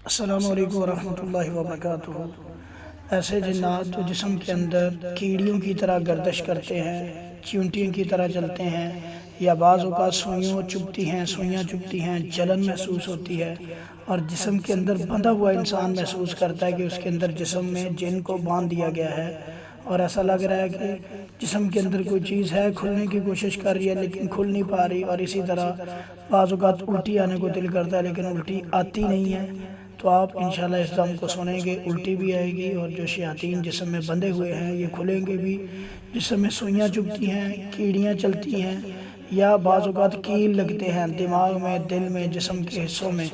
अस्सलामु अलैकुम वरहमतुल्लाहि वबरकातुहू। ऐसे जिन्नात जो जिस्म के अंदर कीड़ियों की तरह गर्दिश करते हैं, चींटियों की तरह चलते हैं, या बाज़ औक़ात सुइयों चुभती हैं, सुइयाँ चुभती हैं, जलन महसूस होती है और जिस्म के अंदर बंधा हुआ इंसान महसूस करता है कि उसके अंदर जिस्म में जिन को बांध दिया गया है और ऐसा लग रहा है कि जिस्म के अंदर कोई चीज़ है, खुलने की कोशिश कर रही है लेकिन खुल नहीं पा रही। और इसी तरह बाज़ औक़ात उल्टी आने को दिल करता है लेकिन उल्टी आती नहीं है। तो आप इंशाल्लाह इस दम को सुनेंगे, उल्टी भी आएगी और जो शयातीन जिस्म में बंधे हुए हैं ये खुलेंगे भी। जिस्म में सुइयाँ चुभती हैं, कीड़ियाँ चलती हैं या बाज़ औक़ात कील लगते हैं दिमाग में, दिल में, जिस्म के हिस्सों में।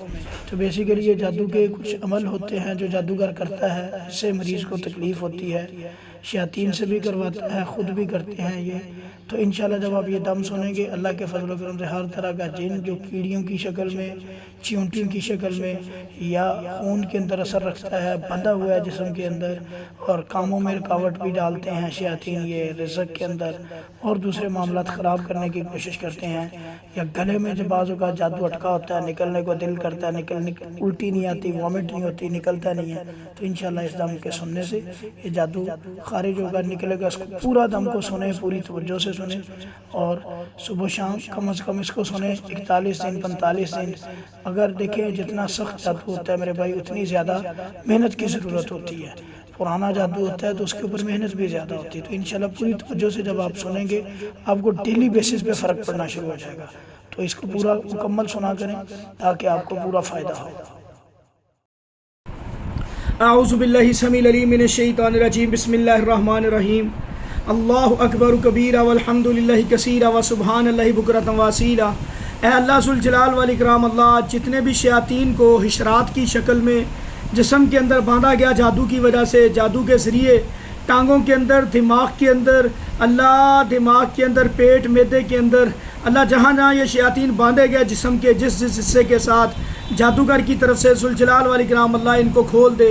तो बेसिकली ये जादू के कुछ अमल होते हैं जो जादूगर करता है, इससे मरीज़ को तकलीफ़ होती है, शयातीन से भी करवाता है, ख़ुद भी करते हैं ये। तो इंशाल्लाह जब आप ये दम सुनेंगे अल्लाह के फजल करम से हर तरह का जिन जो कीड़ियों की शक्ल में, चींटियों की शक्ल में या खून के अंदर असर रखता है, बंधा हुआ है जिस्म के अंदर और कामों में रुकावट भी डालते हैं शयातीन, ये रिज़्क़ के अंदर और दूसरे मामलात ख़राब करने की कोशिश करते हैं, या गले में जब बाज़ों का जादू अटका होता है, निकलने को दिल करता है, उल्टी नहीं आती, वॉमिट नहीं होती, निकलता नहीं है, तो इंशाल्लाह इस दम के सुनने से ये जादू खारिज होकर निकलेगा। इसको पूरा दम को सुने, पूरी तवज्जो से सुने और सुबह शाम कम से कम इसको सुने 41 दिन 45 दिन। अगर देखें जितना सख्त जादू होता है मेरे भाई उतनी ज़्यादा मेहनत की ज़रूरत होती है। पुराना जादू होता है तो उसके ऊपर मेहनत भी ज़्यादा होती है। तो इंशाल्लाह पूरी तवज्जो से जब आप सुनेंगे आपको डेली बेसिस पे फ़र्क पड़ना शुरू हो जाएगा। तो इसको पूरा मुकम्मल सुना करें ताकि आपको पूरा फ़ायदा हो। आऊज़ु बिल्लाहि समील अलीम मिनश शैतानिर रजीम, बिस्मिल्लाहिर रहमानिर रहीम। अल्लाहु अकबर कबीरा वल्हम्दुलिल्लाहि कसीरा व सुब्हानल्लाहि बुकरतन व असीला। ए अल्लाह जुल जलाल वल इकराम, अल्लाह जितने भी शयातीन को हिशरात की शक्ल में जिस्म के अंदर बांधा गया जादू की वजह से, जादू के ज़रिए टांगों के अंदर, दिमाग के अंदर, अल्लाह दिमाग के अंदर, पेट मैदे के अंदर, अल्लाह जहाँ जहाँ ये शयातीन बांधे गए जिस्म के जिस हिस्से के साथ जादूगर की तरफ से जुल जलाल वल इकराम, अल्लाह इनको खोल दे,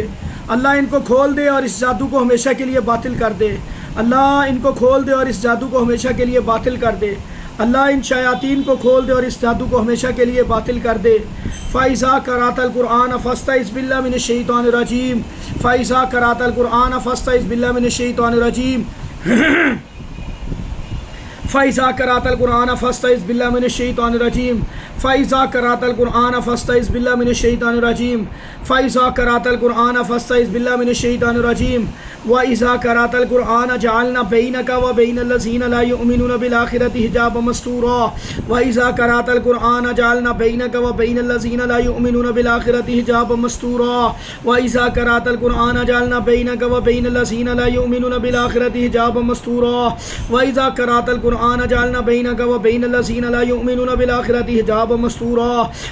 अल्लाह इनको खोल दे और इस जादू को हमेशा के लिए बातिल कर दे। अल्लाह इनको खोल दे और इस जादू को हमेशा के लिए बातिल कर दे। अल्लाह इन शयातीन को खोल दे और इस जादू को हमेशा के लिए बातिल कर दे। फ़ाइज़ा करातल कुरान फ़स्तइज़ बिल्लाहि मिनश शैतानिर रजीम। फ़ाइज़ा करातल कुरान फ़स्तइज़ बिल्लाहि मिनश शैतानिर रजीम। फ़ाइज़ा करातल कुरान फ़स्तइज़ बिल्लाहि मिनश शैतानिर रजीम। फ़ाइज़ा करातल कुरान फ़स्तइज़ बिल्लाहि मिनश शैतानिर रजीम। फ़ाइज़ा करातल कुरान फ़स्तइज़ बिल्लाहि मिनश शैतानिर रजीम। व इज़ा करातल कुरान जअलना बैनका व बैनल लज़ीना ला युमिनूना बिल आखिरति हिजाबन मस्तूरा। व इज़ा करातल कुरान जअलना बैनका व बैनल लज़ीना ला युमिनूना बिल आखिरति हिजाबन मस्तूरा। व इज़ा करातल कुरान जअलना बैनका व बैनल लज़ीना ला युमिनूना बिल आखिरति हिजाबन मस्तूरा। व इज़ा करातल कुरान जअलना बैनका व बैनल लज़ीना ला युमिनूना बिल आखिरति हिजाबन मस्तूरा।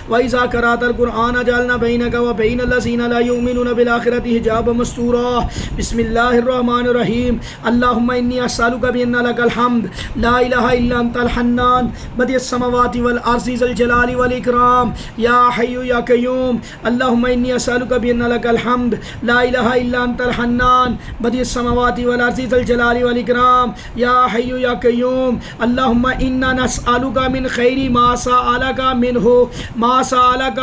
व इज़ा करातल कुरान जअलना बैनका व बैनल लज़ीना ला युमिनूना बिल आखिरति हिजाबन मस्तूरा। बिस्मिल्लाहिर्रहमानिर्रहीम। अल्लाहुम्मा इन्नी अस्अलुका बिअन्ना लकल हम्द ला इलाहा इल्ला अंतल हन्नान बदियस समावाति वल अर्ज़ि ज़ल जलाली वल इकराम या हय्यु या क़य्यूम। अल्लाहुम्मा इन्नी अस्अलुका बिअन्ना लकल हम्द ला इलाहा इल्ला अंतल हन्नान बदियस समावाति वल अर्ज़ि ज़ल जलाली वल इकराम या हय्यु या क़य्यूम। अल्लाहुम्मा इन्ना नस्अलुका मिन खैरि मा सअलका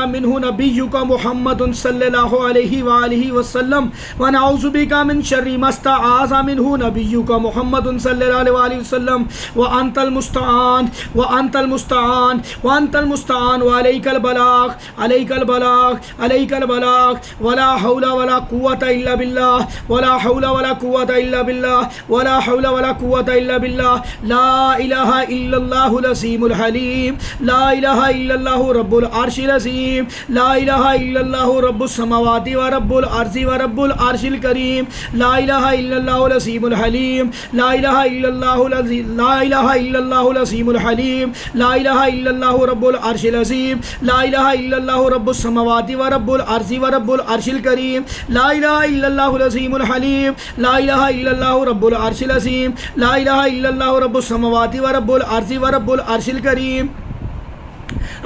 मिन्हु नबिय्युका मुहम्मदुन सल्लल्लाहु अलैहि व आलिहि वसल्लम व नऊज़ु बिका मिन शर्रि मस्तआज़ा मिन्हु नबिय्युका मुहम्मदुन सल्लल्लाहु अलैहि वसल्लम व अंतल मुस्तआन व अंतल मुस्तआन व अंतल मुस्तआन व अलैकल बलाग अलैकल बलाग अलैकल बलाग वला हौला वला कुव्वता इल्ला बिल्लाह वला हौला वला कुव्वता इल्ला बिल्लाह वला हौला वला कुव्वता इल्ला बिल्लाह। ला इलाहा इल्लल्लाहुल अज़ीमुल हलीम। ला इलाहा इल्लल्लाहु रब्बुल अर्शिल अज़ीम। ला इलाहा इल्लल्लाहु रब्बुस समावाति व रब्बुल अर्ज़ि व रब्बुल अर्शिल करीम। ला इलाहा इल्लल्लाहुल अज़ीमुल हलीम। ला इलाहा इल्लल्लाहुल अज़ीमुल हलीम। ला इलाहा इल्लल्लाहु रब्बुल अर्शिल अज़ीम। ला इलाहा इल्लल्लाहु रब्बुस समावाति व रब्बुल अर्ज़ि व रब्बुल अर्शिल करीम। ला इलाहा इल्लल्लाहुल अज़ीमुल हलीम। ला इलाहा इल्लल्लाहु रब्बुल अर्शिल अज़ीम। ला इलाहा इल्लल्लाहु रब्बुस समावाति व रब्बुल अर्ज़ि व रब्बुल अर्शिल करीम।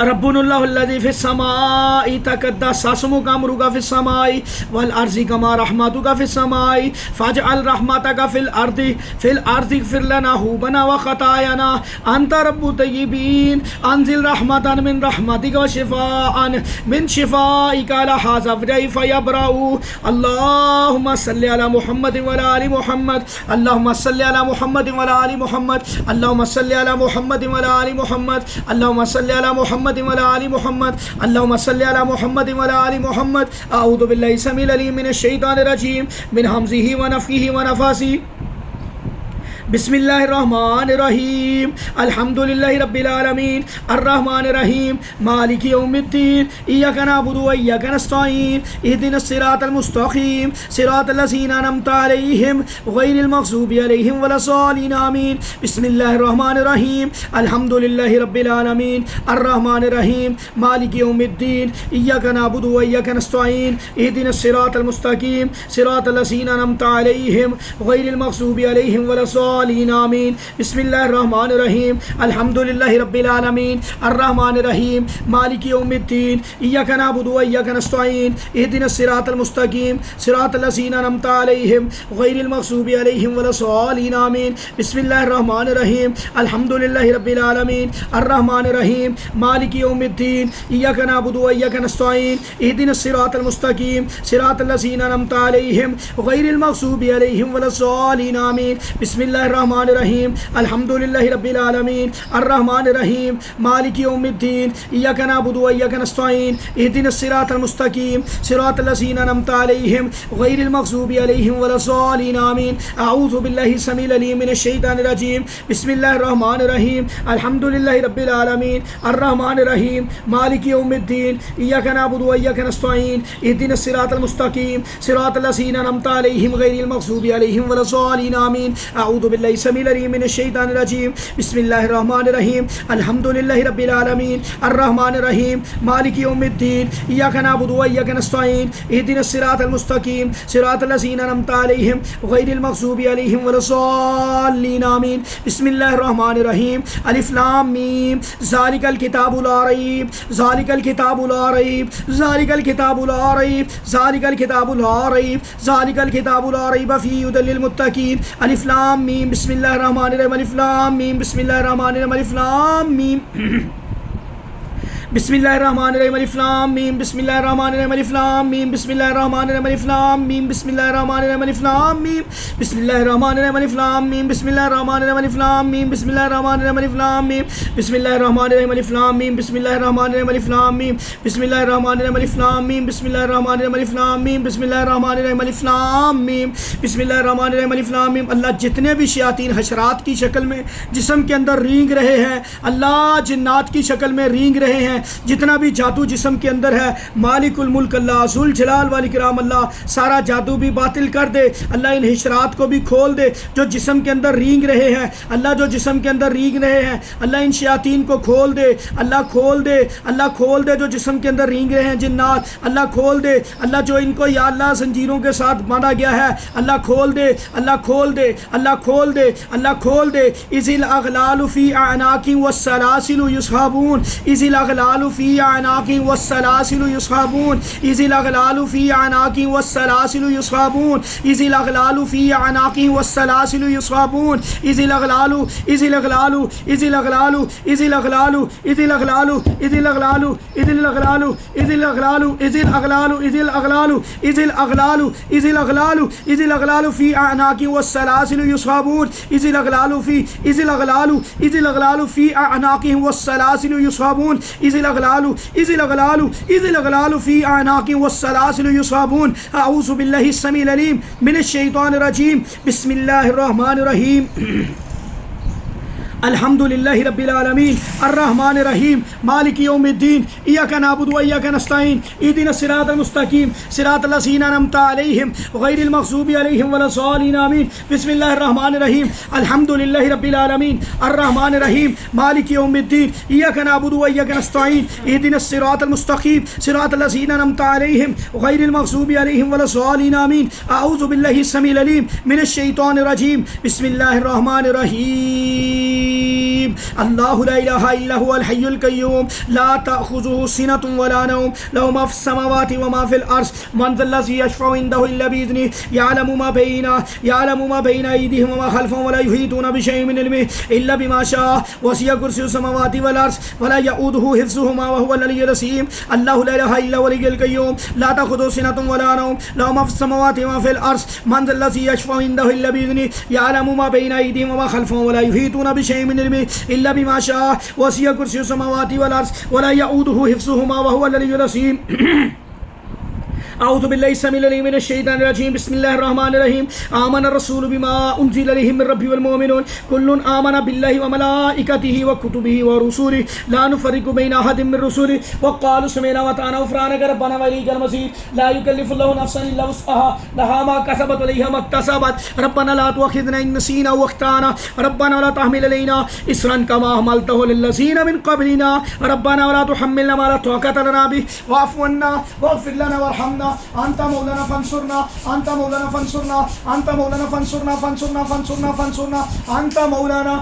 रब्बुनुल्लाहुल्लज़ी फिस्समाई तक़द्दसस्मुका अमरुका फिस्समाई वल अर्ज़ि कमा रहमतुका फिस्समाई फजअल रहमतका फिल अर्ज़ि इग़फ़िर लना हुबना व ख़तायाना अंत रब्बु तय्यिबीन अंज़िल रहमतन मिन रहमतिका व शिफ़ाअन मिन शिफ़ाइका ला हाज़ा फयब्रउ अल्लाहुम्मा सल्लि अला मुहम्मद व अला आलि मुहम्मद अल्लाहुम्मा सल्लि अला मुहम्मद व अला आलि मुहम्मद अल्लाहुम्मा सल्लि अला मुहम्मद व अला आलि मुहम्मद अल्लाहुम्मा सल्लि अला मुहम्मद व अला आलि मुहम्मद अल्लाहुम्मा सल्लि अला मुहम्मद व अला आलि मुहम्मद अऊज़ु बिल्लाहि समील अलीम मिनश शैतानिर रजीम मिन हमज़िही व नफ़्ख़िही व नफ़ासिही बिस्मिल्लाहिर्रहमानिर्रहीम अल्हम्दुलिल्लाहि रब्बिल आलमीन अर्रहमानिर्रहीम मालिकि यौमिद्दीन इय्याका नअबुदु व इय्याका नस्तईन इहदिनस सिरातल मुस्तक़ीम सिरातल लज़ीना अनअमता अलैहिम गैरिल मग़ज़ूबि अलैहिम वलस्सालिन आमीन बिस्मिल्लाहिर्रहमानिर्रहीम अल्हम्दुलिल्लाहि रब्बिल आलमीन अर्रहमानिर्रहीम मालिकि यौमिद्दीन इय्याका नअबुदु व इय्याका नस्तईन इहदिनस सिरातल मुस्तक़ीम सिरातल लज़ीना अनअमता अलैहिम गैरिल मग़ज़ूबि अलैहिम वलस्सालिन आमीन बिस्मिल्लाहिर्रहमानिर्रहीम अल्हम्दुलिल्लाहि रब्बिल आलमीन अर्रहमानिर्रहीम मालिकि यौमिद्दीन इय्याका नअबुदु व इय्याका नस्तईन इहदिनस सिरातल मुस्तक़ीम सिरातल लज़ीना अनअमता अलैहिम गैरिल मग़ज़ूबि अलैहिम वलस्सालिन आमीन बिस्मिल्लाहिर्रहमानिर्रहीम अल्हम्दुलिल्लाहि रब्बिल आलमीन अर्रहमानिर्रहीम मालिकि यौमिद्दीन इय्याका नअबुदु व इय्याका नस्तईन इहदिनस सिरातल मुस्तक़ीम सिरातल लज़ीना अनअमता अलैहिम गैरिल मग़ज़ूबि अलैहिम वलस्सालिन आमीन बिस्मिल्लाहिर्रहमानिर्रहीम अल्हम्दुलिल्लाहि रब्बिल आलमीन अर्रहमानिर्रहीम मालिकि यौमिद्दीन इय्याका नअबुदु व इय्याका नस्तईन इहदिनस सिरातल मुस्तक़ीम सिरातल लज़ीना अनअमता अलैहिम गैरिल मग़ज़ूबि अलैहिम वलस्सालिन आमीन अऊज़ु बिल्लाहि समील अलीम मिनश शैतानिर रजीम बिस्मिल्लाहिर्रहमानिर्रहीम अल्हम्दुलिल्लाहि रब्बिल आलमीन अर्रहमानिर्रहीम मालिकि यौमिद्दीन इय्याका नअबुदु व इय्याका नस्तईन इहदिनस सिरातल मुस्तक़ीम सिरातल लज़ीना अनअमता अलैहिम गैरिल मग़ज़ूबि अलैहिम वलस्सालिन आमीन अऊज़ु बिल्लाहि समील अलीम मिनश शैतानिर रजीम बिस्मिल्लाहिर्रहमानिर्रहीम अल्हम्दुलिल्लाहि रब्बिल आलमीन अर्रहमानिर्रहीम मालिकि यौमिद्दीन इय्याका नअबुदु व इय्याका नस्तईन इहदिनस सिरातल मुस्तक़ीम सिरातल लज़ीना अनअमता अलैहिम गैरिल मग़ज़ूबि अलैहिम वलस्सालिन आमीन बिस्मिल्लाहिर्रहमानिर्रहीम अलिफ लाम मीम ज़ालिकल किताबु ला रैब ज़ालिकल किताबु ला रैब ज़ालिकल किताबु ला रैब ज़ालिकल किताबु ला रैब ज़ालिकल किताबु ला रैब फ़ीहि हुदल लिल मुत्तक़ीन अलिफ लाम मीम बिस्मिल्लाहिर्रहमानिर्रहीम अलिफ लाम मीम बिस्मिल्लाहिर्रहमानिर्रहीम अलिफ लाम मीम बिस्मिल्लाहिर्रहमानिर्रहीम अलिफ लाम मीम बिस्मिल्लाहिर्रहमानिर्रहीम अलिफ लाम मीम बिस्मिल्लाहिर्रहमानिर्रहीम अलिफ लाम मीम बिस्मिल्लाहिर्रहमानिर्रहीम अलिफ लाम मीम बिस्मिल्लाहिर्रहमानिर्रहीम अलिफ लाम मीम बिस्मिल्लाहिर्रहमानिर्रहीम अलिफ लाम मीम बिस्मिल्लाहिर्रहमानिर्रहीम अलिफ लाम मीम बिस्मिल्लाहिर्रहमानिर्रहीम अलिफ लाम मीम बिस्मिल्लाहिर्रहमानिर्रहीम अलिफ लाम मीम बिस्मिल्लाहिर्रहमानिर्रहीम अलिफ लाम मीम बिस्मिल्लाहिर्रहमानिर्रहीम अलिफ लाम मीम बिस्मिल्लाहिर्रहमानिर्रहीम अलिफ लाम मीम बिस्मिल्लाहिर्रहमानिर्रहीम अलिफ लाम मीम अल्लाह जितने भी शयातीन हशरात की शक्ल में जिस्म के अंदर रींग रहे हैं, अल्लाह जिन्नात की शक्ल में रींग रहे हैं, जितना भी जादू जिस्म के अंदर है, मालिकुल मुल्क अल्लाह जुल जलाल वाल इकराम अल्लाह सारा जादू भी बातिल कर दे। अल्लाह इन हिशरात को भी खोल दे जो जिस्म के अंदर रींग रहे हैं। अल्लाह जो जिस्म के अंदर रींग रहे हैं, अल्लाह इन शयातीन को खोल दे, अल्लाह खोल दे, अल्लाह खोल दे। जो जिस्म के अंदर रींग रहे हैं जिन्नात, अल्लाह खोल दे। अल्लाह जो इनको या अल्लाह जंजीरों के साथ बांधा गया है, अल्लाह खोल दे, अल्लाह खोल दे, अल्लाह खोल दे, अल्लाह खोल दे। इज़िल अग़लालु फ़ी अअनाक़ि वस्सलासिलु युस्हबून, इज़िल अग़लालु फ़ी अअनाक़ि वस्सलासिलु युस्हबून, इज़िल अग़लालु फ़ी अअनाक़ि वस्सलासिलु युस्हबून, इज़िल अग़लालु फ़ी अअनाक़ि वस्सलासिलु युस्हबून, इज़िल अग़लालु, इज़िल अग़लालु, इज़िल अग़लालु, इज़िल अग़लालु, इज़िल अग़लालु, इज़िल अग़लालु, इज़िल अग़लालु, इज़िल अग़लालु, इज़िल अग़लालु, इज़िल अग़लालु, इज़िल अग़लालु, इज़िल अग़लालु, इज़िल अग़लालु फ़ी अअनाक़ि वस्सलासिलु युस्हबून, इज़िल अग़लालु फ़ी, इज़िल अग़लालु, इज़िल अग़लालु फ़ी अअनाक़ि वस्सलासिलु युस्हबून, इज़िल अग़लालु, इज़िल अग़लालु, इज़िल अग़लालु फ़ी अअनाक़ि वस्सलासिलु युस्हबून। अऊज़ु बिल्लाहि समील अलीम मिनश शैतानिर रजीम। बिस्मिल्लाहिर्रहमानिर रहीम। अल्हम्दुलिल्लाहि रब्बिल आलमीन अर्रहमानिर रहीम मालिकि यौमिद्दीन इय्याका नअबुदु व इय्याका नस्तईन इहदिनस सिरातल मुस्तक़ीम सिरातल लज़ीना अनअमता अलैहिम गैरिल मग़ज़ूबि अलैहिम वलस्सालिन आमीन। बिस्मिल्लाहिर रहमानिर रहीम अल्हम्दुलिल्लाहि रब्बिल आलमीन अर्रहमानिर रहीम मालिकि यौमिद्दीन इय्याका नअबुदु व इय्याका नस्तईन इहदिनस सिरातल मुस्तक़ीम सिरातल लज़ीना अनअमता अलैहिम गैरिल मग़ज़ूबि अलैहिम वलस्सालिन आमीन। अऊज़ु बिल्लाहि समील अलीम मिनश शैतानिर रजीम। बिस्मिल्लाहिर रहमानिर रहीम। रकीब। अल्लाहु ला इलाहा इल्ला हुवल हय्युल कय्यूम ला ताखुजुहु सिनतुन वला नौम लहु मा फिस समावाति व मा फिल अर्ज़ मन ज़ल्लज़ी यशफ़उ इंदहु इल्ला बिइज़्निहि यअलमु मा बैना अयदीहिम व मा खल्फ़हुम व ला युहीतूना बिशैइन मिन इल्मिहि इल्ला बिमा शाअ वसिअ कुर्सियुहु समावाति वल अर्ज़ व ला यऊदुहु हिफ़्ज़ुहुमा व हुवल अलिय्युल अज़ीम। अल्लाहु ला इलाहा इल्ला हुवल हय्युल कय्यूम ला ताखुजुहु सिनतुन वला नौम लहु मा फिस समावाति व मा फिल अर्ज़ मन ज़ल्लज़ी यशफ़उ इंदहु इल्ला बिइज़्निहि यअलमु मा बैना अयदीहिम व मा खल्फ़हुम व ला युहीतूना बिशैइन मिन इल्मिहि इल्ला बिमा शाअ वसिअ कुर्सियुहु समावाति वल अर्ज़ व ला यऊदुहु हिफ़्ज़ुहुमा व हुवल अलिय्युल अज़ीम। अऊज़ु बिल्लाहि समीउल अलीम मिनश शैतानिर रजीम बिस्मिल्लाहिर रहमानिर रहीम आमना रसूलु बिमा उन्ज़िला इलैहि मिर रब्बिहि वल मुमिनून कुल्लुन आमना बिल्लाहि व मलाइकतिहि व कुतुबिहि व रुसुलिहि ला नुफ़र्रिक़ु बैना अहदिम मिर रुसुलिहि व क़ालू समिअना व अताअना ग़ुफ़्रानक रब्बना व इलैकल मसीर ला युकल्लिफ़ुल्लाहु नफ़्सन इल्ला वुस्अहा लहा मा कसबत व अलैहा मा इक्तसबत रब्बना ला तुअख़िज़ना इन नसीना व अख़्ताना रब्बना ला तहमिल अलैना इस्रन कमा हमलतहु अलल्लज़ीना मिन क़ब्लिना रब्बना व ला तुहम्मिलना मा ला ताक़त लना बिहि वाफ़ु अन्ना वग़फ़िर लना वरहमना अंत मौलाना फंसुरना अंत मौलाना फंसुरना अंत मौलाना फंसुरना फंसुरना फंसुरना फंसुरना अंत मौलाना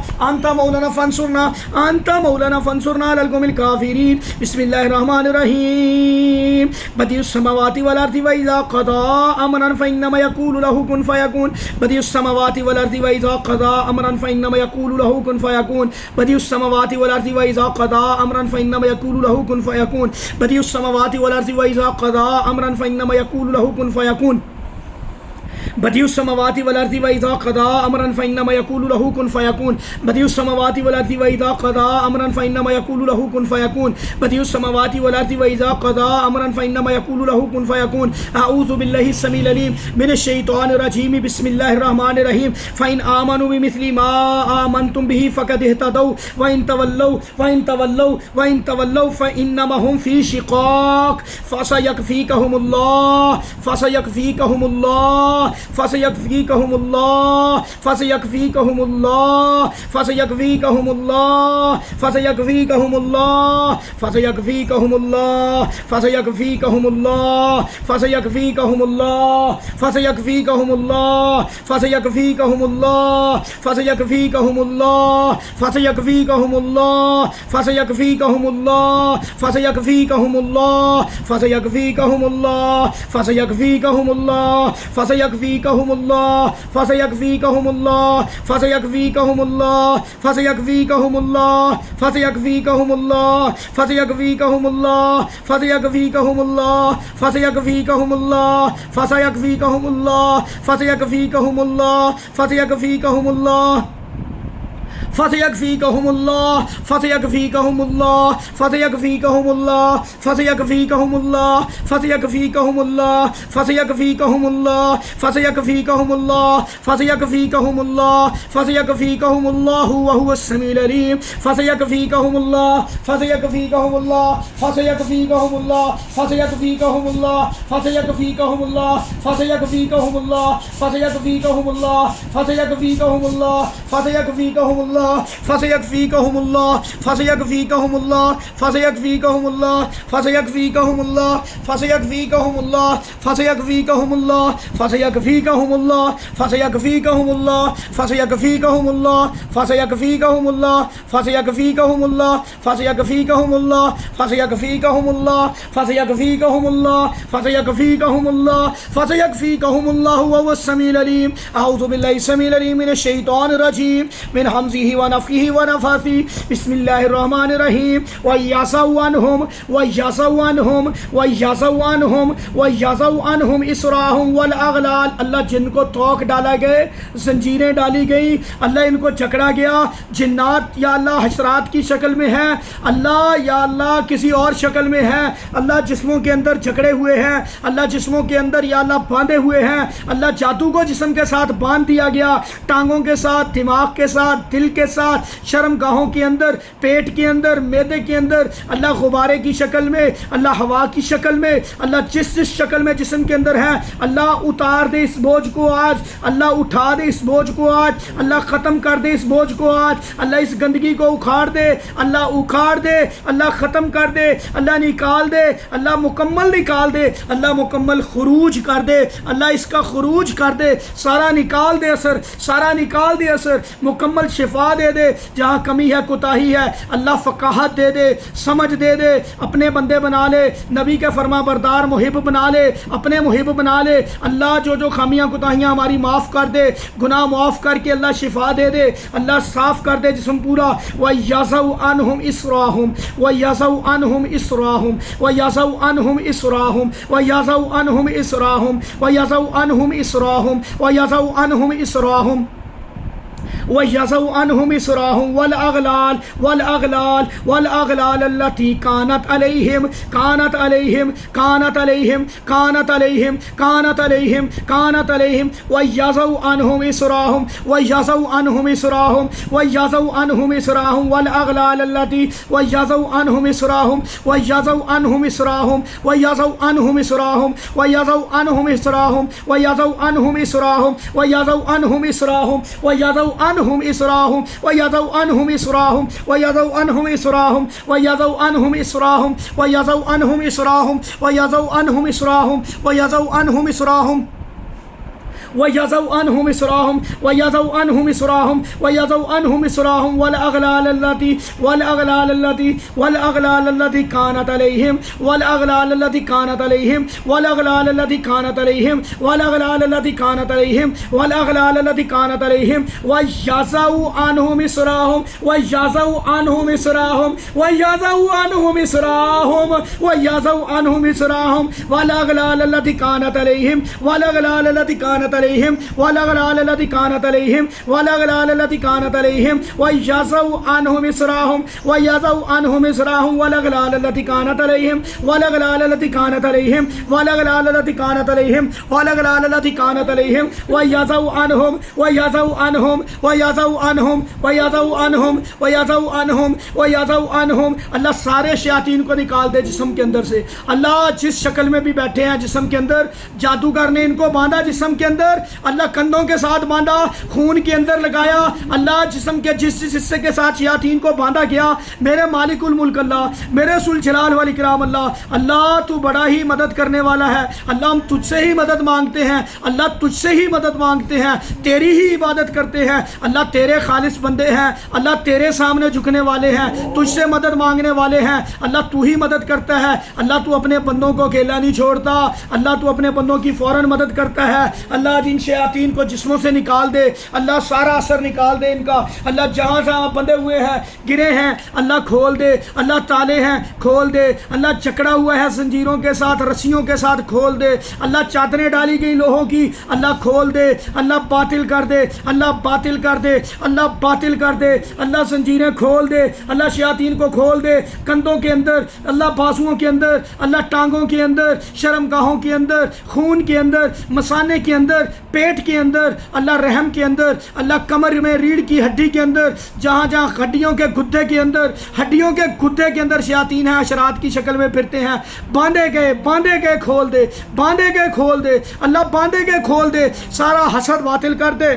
फंसुरना अंत मौलाना फंसुरना अलल कौमिल काफिरीन। बिस्मिल्लाहिर रहमानिर रहीम बदिउस समावाति वल अर्दि व इज़ा क़ज़ा अमरन फ़इन्नमा यक़ूलु लहु कुन फ़यकून बदिउस समावाति वल अर्दि व इज़ा क़ज़ा अमरन फ़इन्नमा यक़ूलु लहु कुन फ़यकून बदिउस समावाति वल अर्दि व इज़ा क़ज़ा अमरन फ़इन्नमा यक़ूलु लहु कुन फ़यकून बदिउस समावाति वल अर्दि व इज़ा क़ज़ा अमरन फ़इन्नमा यक़ूलु लहु कुन फ़यकून बदिउस समावाति वल अर्दि व इज़ा क़ज़ा अमरन फ़इन्नमा यक़ूलु लहु कुन फ़यकून बदिउस समावाति वल अर्दि व इज़ा क़ज़ा अमरन फ़इन्नमा यक़ूलु लहु कुन फ़यकून बदिउस समावाति वल अर्दि व इज़ा क़ज़ा अमरन फ़इन्नमा यक़ूलु लहु कुन फ़यकून। अऊज़ु बिल्लाहि समीउल अलीम मिनश शैतानिर रजीम बिस्मिल्लाहिर रहमानिर रहीम फ़इन आमनू बिमिस्लि मा आमनतुम बिहि फ़क़द इहतदौ व इन तवल्लौ फ़इन्नमा हुम फ़ी शिक़ाक़ अऊज़ु बिल्लाहि समीउल अलीम मिनश शैतानिर रजीम मिन हमज़िहि व नफ़्ख़िहि व नफ़्ख़िहि बिस्मिल्लाहिर रहमानिर रहीम व यज़उ अन्हुम इसराहुम वल अग़लाल। अल्लाह जिनको तोक डाला गए जंजीरें डाली गई अल्लाह इनको जकड़ा गया। जिन्नात या अल्लाह हशरात की शक्ल में है अल्लाह या अल्लाह किसी और शक्ल में है अल्लाह जिस्मों के अंदर जकड़े हुए हैं अल्लाह जिस्मों के अंदर या अल्लाह बांधे हुए हैं अल्लाह जादू को जिस्म के साथ बांध दिया गया टांगों के साथ दिमाग के साथ दिल के साथ शर्मगाहों के अंदर पेट के अंदर मैदे के अंदर अल्लाह गुब्बारे की शक्ल में अल्लाह हवा की शक्ल में अल्लाह जिस शक्ल में जिस्म के अंदर है अल्लाह उतार दे इस बोझ को आज अल्लाह उठा दे इस बोझ को आज अल्लाह ख़त्म कर दे इस बोझ को आज अल्लाह इस गंदगी को उखाड़ दे अल्लाह उखाड़ दे अल्लाह ख़त्म कर दे अल्लाह निकाल दे अल्लाह मुकम्मल निकाल दे अल्लाह मुकम्मल खुरूज कर दे अल्लाह इसका खुरूज कर दे सारा निकाल दे असर सारा निकाल दे असर मुकम्मल शिफा शिफा दे दे, जहाँ कमी है कोताही है अल्लाह फ़क़ाहत दे दे, समझ दे दे, अपने बंदे बना ले, नबी के फरमा बरदार मुहिब बना ले, अपने मुहिब बना ले। अल्लाह जो जो खामियाँ कोताहियाँ हमारी माफ़ कर दे, गुनाह माफ़ करके अल्लाह शिफा दे दे, अल्लाह साफ़ कर दे जिस्म पूरा। व यज़उ अन्हुम इसराहुम व यज़उ अन्हुम इसराहुम व यज़उ अन्हुम इसराहुम व यज़उ अन्हुम इसराहुम व यज़उ अन्हुम इसराहुम व यज़उ अन्हुम इसराहुम व यज़उ अन्हुम इसराहुम वल अगलाल वल अगलाल वल अगलाल अल्लती कानत अलैहिम कानत अलैहिम कानत अलैहिम कानत अलैहिम कानत अलैहिम कानत अलैहिम व यज़उ अन्हुम इसराहुम व यज़उ अन्हुम इसराहुम व यज़उ अन्हुम इसराहुम वल अगलाल अल्लती व यज़उ अन्हुम इसराहुम व यज़उ अन्हुम इसराहुम व यज़उ अन्हुम इसराहुम व यज़उ अन्हुम इसराहुम व यज़उ अन्हुम इसराहुम व यज़उ अन्हुम इसराहुम व यज़उ अन्हुम इसराहुम व यज़उ अन्हुम इसराहुम व यज़उ अन्हुम इसराहुम व यज़उ अन्हुम इसराहुम व यज़उ अन्हुम इसराहुम व यज़उ अन्हुम इसराहुम व यज़उ अन्हुम इसराहुम व यज़उ अन्हुम इसराहुम व यज़उ अन्हुम इसराहुम व यज़उ अन्हुम इसराहुम वल अगलाल अल्लती कानत अलैहिम वल अगलाल अल्लती कानत अलैहिम वल अगलाल अल्लती कानत अलैहिम वल अगलाल अल्लती कानत अलैहिम वल अगलाल अल्लती कानत अलैहिम व यज़उ अन्हुम इसराहुम व यज़उ अन्हुम इसराहुम व यज़उ अन्हुम इसराहुम व यज़उ अन्हुम इसराहुम वल अगलाल अल्लती कानत अलैहिम वल अगलाल अल्लती कानत अलैहिम वल अगलाल अल्लती कानत अलैहिम वल अगलाल अल्लती कानत अलैहिम व यज़उ अन्हुम इसराहुम व यज़उ अन्हुम इसराहुम वल अगलाल अल्लती कानत अलैहिम वल अगलाल अल्लती कानत अलैहिम वल अगलाल अल्लती कानत अलैहिम वल अगलाल अल्लती कानत अलैहिम व यज़उ अन्हुम व यज़उ अन्हुम व यज़उ अन्हुम व यज़उ अन्हुम व यज़उ अन्हुम व यज़उ अन्हुम। अल्लाह सारे शयातीन को निकाल दे जिस्म के अंदर से। अल्लाह जिस शक्ल में भी बैठे हैं जिस्म के अंदर, जादूगर ने इनको बांधा जिस्म के अंदर, अल्लाह कंधों के साथ बांधा, खून के अंदर लगाया। अल्लाह जिस्म के जिस हिस्से के साथ शयातीन को बांधा गया, मेरे मालिकुल मुल्क अल्लाह, मेरे सुल जलाल वल इकराम अल्लाह, अल्लाह तू बड़ा ही मदद करने वाला है। अल्लाह हम तुझसे ही मदद मांगते हैं, अल्लाह तुझसे ही मदद मांगते हैं, तेरी ही इबादत करते हैं। अल्लाह तेरे खालिस बंदे हैं, अल्लाह तेरे सामने झुकने वाले हैं, तुझसे मदद मांगने वाले हैं। अल्लाह तू ही मदद करता है, अल्लाह तू अपने बंदों को अकेला नहीं छोड़ता, अल्लाह तू अपने बंदों की फ़ौरन मदद करता है। अल्लाह जिन शयातीन को जिस्मों से निकाल दे, अल्लाह सारा असर निकाल दे इनका। अल्लाह जहाँ जहाँ बंधे हुए हैं, गिरे हैं, अल्लाह खोल दे। अल्लाह ताले हैं, खोल दे। अल्लाह जकड़ा हुआ है जंजीरों के साथ, रस्सियों के साथ, खोल दे। अल्लाह चादरें डाली गई लोहों की, अल्लाह खोल दे। अल्लाह बातिल कर दे, अल्लाह बातिल कर दे, अल्लाह बातिल कर दे। अल्लाह जंजीरें खोल दे, अल्लाह शयातीन को खोल दे, कंधों के अंदर, अल्लाह बाजुओं के अंदर, अल्लाह टांगों के अंदर, शर्मगाहों के अंदर, खून के अंदर, मसाने के अंदर, पेट के अंदर, अल्लाह रहम के अंदर, अल्लाह कमर में रीढ़ की हड्डी के अंदर, जहाँ जहाँ हड्डियों के गुद्दे के अंदर, हड्डियों के गुद्दे के अंदर शयातीन हैं, अशरात की शक्ल में फिरते हैं, बांधे गए खोल दे, बांधे गए खोल दे। अल्लाह बांधे गए खोल दे, सारा हसद बातिल कर दे,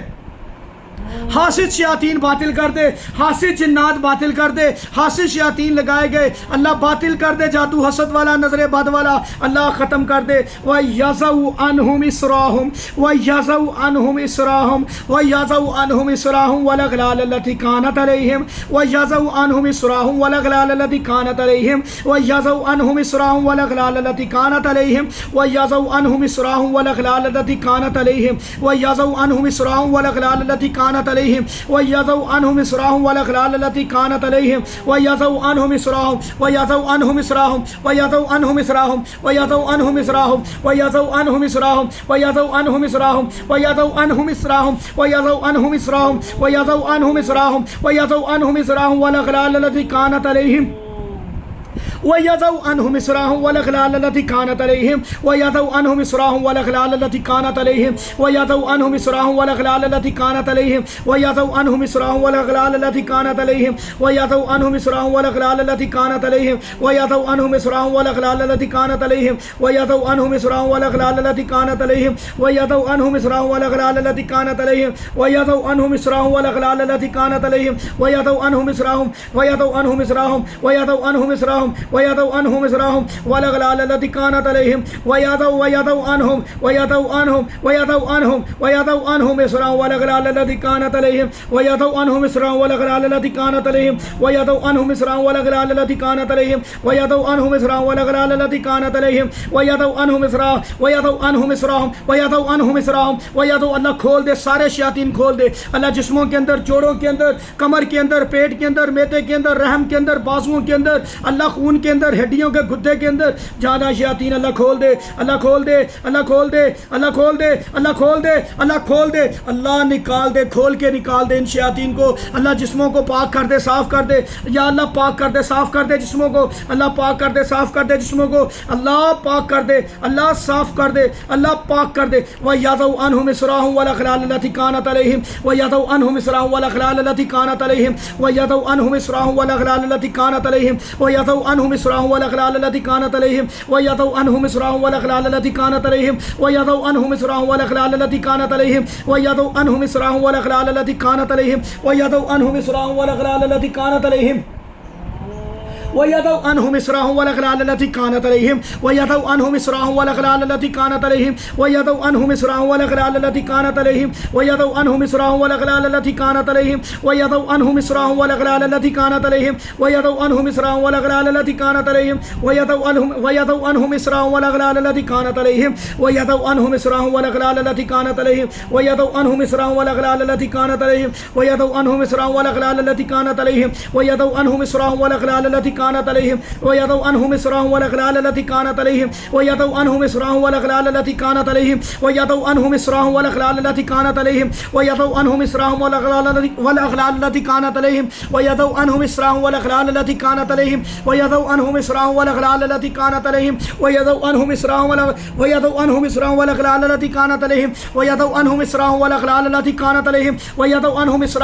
हासिद शयातीन बातिल कर दे, हासिद जिन्नात बातिल कर दे, हासिद शयातीन लगाए गए अल्लाह बातिल कर दे, जादू हसद वाला, नजर बद वाला अल्लाह ख़त्म कर दे। व यज़उ अन्हुम इसराहुम व यज़उ अन्हुम इसराहुम व यज़उ अन्हुम इसराहुम वल अगलाल अल्लती कानत अलैहिम व यज़उ अन्हुम इसराहुम वल अगलाल अल्लती कानत अलैहिम व यज़उ अन्हुम इसराहुम वल अगलाल अल्लती कानत अलैहिम व यज़उ अन्हुम इसराहुम वल अगलाल अल्लती कानत अलैहिम व यज़उ अन्हुम इसराहुम वल अगलाल अल्लती कानत अलैहिम व यज़उ अन्हुम इसराहुम वल अगलाल अल्लती कानत अलैहिम व यज़उ अन्हुम इसराहुम व यज़उ अन्हुम इसराहुम व यज़उ अन्हुम इसराहुम व यज़उ अन्हुम इसराहुम व यज़उ अन्हुम इसराहुम व यज़उ अन्हुम इसराहुम व यज़उ अन्हुम इसराहुम व यज़उ अन्हुम इसराहुम व यज़उ अन्हुम इसराहुम व यज़उ अन्हुम इसराहुम वल अगलाल अल्लती कानत अलैहिम व यज़उ अन्हुम इसराहुम वल अगलाल अल्लती कानत अलैहिम व यज़उ अन्हुम इसराहुम वल अगलाल अल्लती कानत अलैहिम व यज़उ अन्हुम इसराहुम वल अगलाल अल्लती कानत अलैहिम व यज़उ अन्हुम इसराहुम वल अगलाल अल्लती कानत अलैहिम व यज़उ अन्हुम इसराहुम वल अगलाल अल्लती कानत अलैहिम व यज़उ अन्हुम इसराहुम वल अगलाल अल्लती कानत अलैहिम व यज़उ अन्हुम इसराहुम वल अगलाल अल्लती कानत अलैहिम व यज़उ अन्हुम इसराहुम वल अगलाल अल्लती कानत अलैहिम व यज़उ अन्हुम इसराहुम वल अगलाल अल्लती कानत अलैहिम व यज़उ अन्हुम इसराहुम व यज़उ अन्हुम इसराहुम व यज़उ अन्हुम इसराहुम वयदउ अन्हुम इसराहुम वल अगलाल लती कानत अलैहिम वयदउ अन्हुम इसराहुम वल अगलाल लती कानत अलैहिम वयदउ अन्हुम इसराहुम वल अगलाल लती कानत अलैहिम वयदउ अन्हुम इसराहुम वल अगलाल लती कानत अलैहिम वयदउ अन्हुम इसराहुम वल अगलाल लती कानत अलैहिम वयदउ अन्हुम इसराहुम वयदउ अल्लाह खोल दे, सारे शयातीन खोल दे अल्लाह, जिस्मों के अंदर, जोड़ों के अंदर, कमर के अंदर, पेट के अंदर, मैदे के अंदर, रहम के अंदर, बाजुओं के अंदर, अल्लाह खून के अंदर, हड्डियों के गुद्दे के अंदर जहाँ शयातीन अल्लाह खोल दे, अल्लाह खोल दे, अल्लाह खोल दे, अल्लाह खोल दे, अल्लाह खोल दे, अल्लाह खोल दे, अल्लाह निकाल दे, खोल के निकाल दे इन शयातीन को अल्लाह, जिस्मों को पाक कर दे, साफ कर दे या अल्लाह, पाक कर दे, साफ कर दे जिस्मों को अल्लाह, पाक कर दे, साफ कर दे जिस्मों को अल्लाह, पाक कर दे अल्लाह, साफ कर दे अल्लाह, पाक कर दे। व यादउ अन्हुम इसराहुम वल अगलाल लती कानत अलैहिम व यादउ अन्हुम इसराहुम वल अगलाल लती कानत अलैहिम व यादउ अन्हुम इसराहुम वल अगलाल लती कानत अलैहिम व यादउ अन्हुम इसराहुम वल अगलाल लती कानत अलैहिम व यादउ अन्हुम इसराहुम वल अगलाल लती कानत अलैहिम व यादउ अन्हुम इसराहुम वल अगलाल लती कानत अलैहिम व यादउ अन्हुम इसराहुम वल अगलाल लती कानत अलैहिम व यादउ अन्हुम इसराहुम वल अगलाल लती कानत अलैहिम वयदउ अन्हुम इसराहुम वल अगलाल लती कानत अलैहिम वयदउ अन्हुम इसराहुम वल अगलाल लती कानत अलैहिम वयदउ अन्हुम इसराहुम वल अगलाल लती कानत अलैहिम वयदउ अन्हुम इसराहुम वल अगलाल लती कानत अलैहिम वयदउ अन्हुम इसराहुम वल अगलाल लती कानत अलैहिम वयदउ अन्हुम इसराहुम वल अगलाल लती कानत अलैहिम वयदउ अन्हुम इसराहुम वल अगलाल लती कानत अलैहिम वयदउ अन्हुम इसराहुम वल अगलाल लती कानत अलैहिम वयदउ अन्हुम इसराहुम वल अगलाल लती कानत अलैहिम वयदउ अन्हुम इसराहुम वल अगलाल लती कानत अलैहिम वयदउ अन्हुम इसराहुम वल अगलाल लती कानत अलैहिम वयदउ अन्हुम इसराहुम वल अगलाल लती कानत अलैहिम वयदउ अन्हुम इसराहुम वल अगलाल लती कानत अलैहिम वयदउ अन्हुम इसराहुम वल अगलाल लती कानत अलैहिम वयदउ अन्हुम इसराहुम वल अगलाल लती कानत अलैहिम वयदउ अन्हुम इसराहुम वल अगलाल लती कानत अलैहिम वयदउ अन्हुम इसराहुम वल अगलाल लती कानत अलैहिम वयदउ अन्हुम इसराहुम वल अगलाल लती कानत अलैहिम वयदउ अन्हुम इसराहुम वल अगलाल लती कानत अलैहिम वयदउ अन्हुम इसराहुम वल अगलाल लती कानत अलैहिम वयदउ अन्हुम इसराहुम वल अगलाल लती कानत अलैहिम वयदउ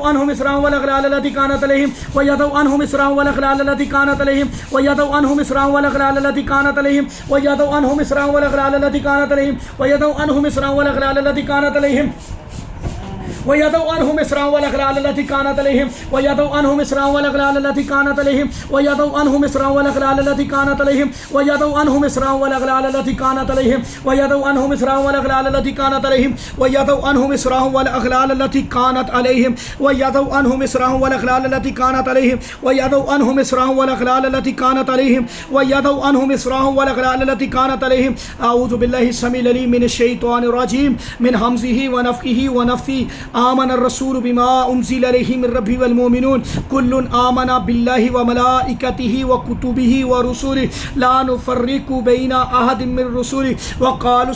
अन्हुम इसराहुम वल अगलाल लती कानत अलैहिम वयदउ अन्हुम इसराहुम वल अगलाल लती कानत अलैहिम वयदउ अन्हुम इसराहुम वल अगलाल लती कानत अलैहिम वयदउ अन्हुम इसराहुम वल अगलाल लती कानत अलैहिम वयदउ अन्हुम इसराहुम वल अगलाल लती कानत अलैहिम वयदउ अन्हुम इसराहुम वल अगलाल लती कानत अलैहिम वयदउ अन्हुम इसराहुम वल अगलाल लती कानत अलैहिम वयदउ अन्हुम इसराहुम वल अगलाल लती कानत अलैहिम वयदउ अन्हुम इसराहुम वल अगलाल लती कानत अलैहिम वयदउ अन्हुम इसराहुम वल अगलाल लती कानत अलैहिम वयदउ अन्हुम इसराहुम वल अगलाल लती कानत अलैहिम वयदउ अन्हुम इसराहुम वल अगलाल लती कानत अलैहिम वयदउ अन्हुम इसराहुम वल अगलाल लती कानत अलैहिम। अऊज़ु बिल्लाहि समील अलीम मिनश शैतानिर रजीम मिन हमज़िहि व नफ़्ख़िहि व नफ़्सी। आमन रसूल बिमा उन्ज़िला अलैहि मिन रब्बिहि वल मोमिनून कुल्लुन आमना बिल्लाहि व मलाइकतिहि व कुतुबिहि व रुसुलिहि ला नुफ़र्रिक़ु बैना अहदिम मिन रुसुलिहि व क़ालू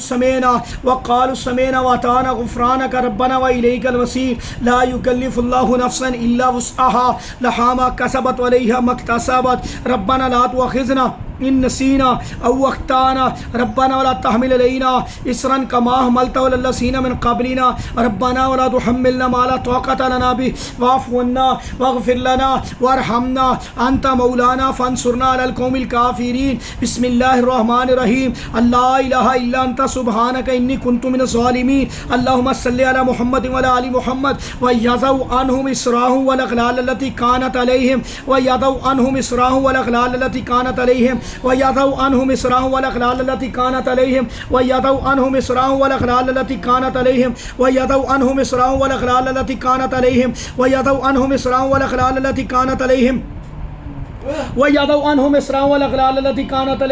समीअना व अताअना गुफ़्रानक रब्बना व इलैकल मसीर। ला युकल्लिफ़ुल्लाहु नफ़्सन इल्ला वुस्अहा लहा मा कसबत व अलैहा मक्तसबत रब्बना ला तुअख़िज़ना इन नसीना औ अख़्ताना रब्बना वला तहमिल अलैना इसरन कमा हमलतहु अलल लज़ीना मिन क़ब्लिना रब्बना वला तुहम्मिलना मा ला ताक़त लना बिहि वाफ़ु अन्ना वग़फ़िर लना वरहमना अंत मौलाना फ़ंसुरना अलल क़ौमिल काफ़िरीन। बिस्मिल्लाहिर रहमानिर रहीम। अल्ला इलाहा इल्ला अंता सुब्हानका इन्नी कुन्तु मिनज़ ज़ालिमीन। अल्लाहुम्मा सल्लि अला मुहम्मद व अला आलि मुहम्मद व यज़उ अन्हुम इसराहुम वल अग़लाल लती कानत अलैहिम व यज़उ अन्हुम इसराहुम वल अग़लाल लती कानत अलैहिम वयदउ अन्हुम इसराहुम वल अग़लाल लती कानत अलैहिम वयदउ अन्हुम इसराहुम वल अग़लाल लती कानत अलैहिम वयदउ अन्हुम इसराहुम वल अग़लाल लती कानत अलैहिम वयदउ अन्हुम इसराहुम वल अग़लाल लती कानत अलैहिम वयदउ अन्हुम इसराहुम वल अग़लाल लती कानत अलैहिम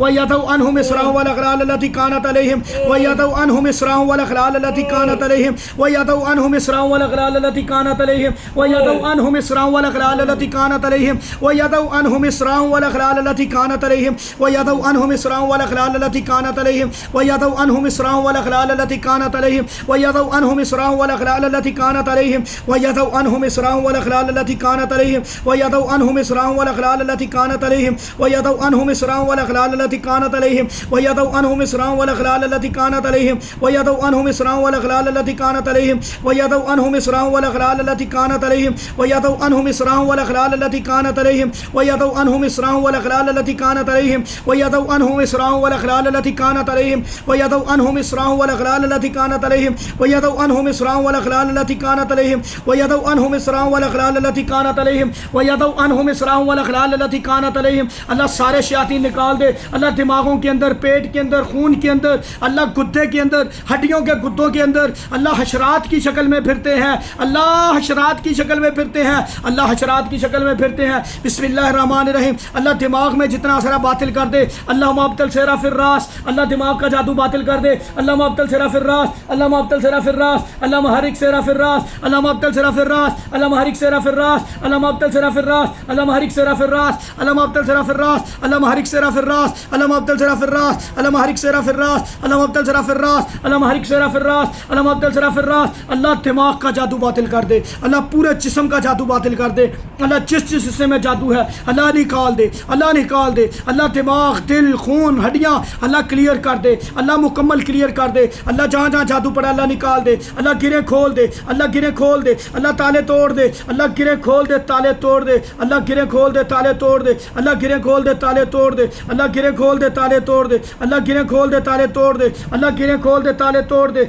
वयदउ अन्हुम इसराहुम वल अग़लाल लती कानत अलैहिम वयदउ अन्हुम इसराहुम वल अग़लाल लती कानत अलैहिम वयदउ अन्हुम इसराहुम वल अग़लाल लती कानत अलैहिम वयदउ अन्हुम इसराहुम वल अग़लाल लती कानत अलैहिम वयदउ अन्हुम इसराहुम वल अग़लाल लती कानत अलैहिम वयदउ अन्हुम इसराहुम वल अग़लाल लती कानत अलैहिम वयदउ अन्हुम इसराहुम वल अग़लाल लती कानत अलैहिम वयदउ अन्हुम इसराहुम वल अग़लाल लती कानत अलैहिम वयदउ अन्हुम इसराहुम वल अग़लाल लती कानत अलैहिम वयदउ अन्हुम इसराहुम वल वल अगलाल लती कानत अलैहिम व यदउ अनहुम इसराहम वल अगलाल लती कानत अलैहिम व यदउ अनहुम इसराहम वल अगलाल लती कानत अलैहिम व यदउ अनहुम इसराहम वल अगलाल लती कानत अलैहिम व यदउ अनहुम इसराहम वल अगलाल लती कानत अलैहिम व यदउ अनहुम इसराहम वल अगलाल लती कानत अलैहिम व यदउ अनहुम इसराहम वल अगलाल लती कानत अलैहिम व यदउ अनहुम इसराहम वल अगलाल लती कानत अलैहिम व यदउ अनहुम इसराहम वल अगलाल लती कानत अलैहिम व यदउ अनहुम इसराहम वल अगलाल लती कानत अलैहिम व यदउ अनहुम इसराहम वल अगलाल लती कानत अलैहिम व यदउ अनहुम इसराहम वल अगलाल लती कानत अलैहिम। अल्लाह सारे शयातीन निकाल दे अल्लाह, दिमागों के अंदर, पेट के अंदर, खून के अंदर, अल्लाह गुद्दे के अंदर, हड्डियों के गुद्दों के अंदर अल्लाह हशरात की शक्ल में फिरते हैं, अल्लाह हशरात की शक्ल में फिरते हैं, अल्लाह हशरात की शक्ल में फिरते हैं। बिस्मिल्लाहिर्रहमानिर्रहीम। अल्लाह दिमाग में जितना असर बातिल कर दे, अल्लाह मुअब्तल सेरा फिर्रास, अल्लाह दिमाग का जादू बातिल कर दे, अल्लाह मुअब्तल सेरा फिर्रास, अल्लाह मुअब्तल सेरा फिर्रास, अल्लाह महरिक सेरा फिर्रास, अल्लाह मुअब्तल सेरा फिर्रास, अल्लाह महरिक सेरा फिर्रास, अल्लाह मुअब्तल सेरा फिर्रास, अल्लाह महरिक सेरा फिर्रास, अल्लाह मुअब्तल सेरा फिर्रास, अल्लाह महरिक सेरा फिर्रास, अल्लाह मुअब्तल सेरा फिर्रास, अल्लाह महरिक सेरा फिर्रास, अल्लाह मुअब्तल सेरा फिर्रास, अल्लाह महरिक सेरा फिर्रास, अल्लाह मुअब्तल सेरा फिर्रास। अल्लाह दिमाग का जादू बातिल कर दे, अल्लाह पूरे जिस्म का जादू बातिल कर दे, अल्लाह जिस जिस हिस्से में जादू है अल्लाह निकाल दे, अल्लाह निकाल दे, अल्लाह दिमाग, दिल, खून, हड्डियाँ अल्लाह क्लियर कर दे, अल्लाह मुकम्मल क्लियर कर दे, अल्लाह जहाँ जहाँ जादू पड़ा अल्लाह निकाल दे, अल्लाह गिरे खोल दे, अल्लाह गिरे खोल दे, अल्लाह ताले तोड़ दे, अल्लाह गिरे खोल दे, ताले तोड़ दे, अल्लाह गिरे खोल दे, ताले तोड़ दे, अल्लाह गिरे खोल दे, ताले तोड़ दे, अल्लाह गिरे खोल दे, ताले तोड़ दे, अल्लाह गिरे खोल दे, ताले तोड़ दे, अल्लाह गिरे खोल दे, ताले तोड़ दे।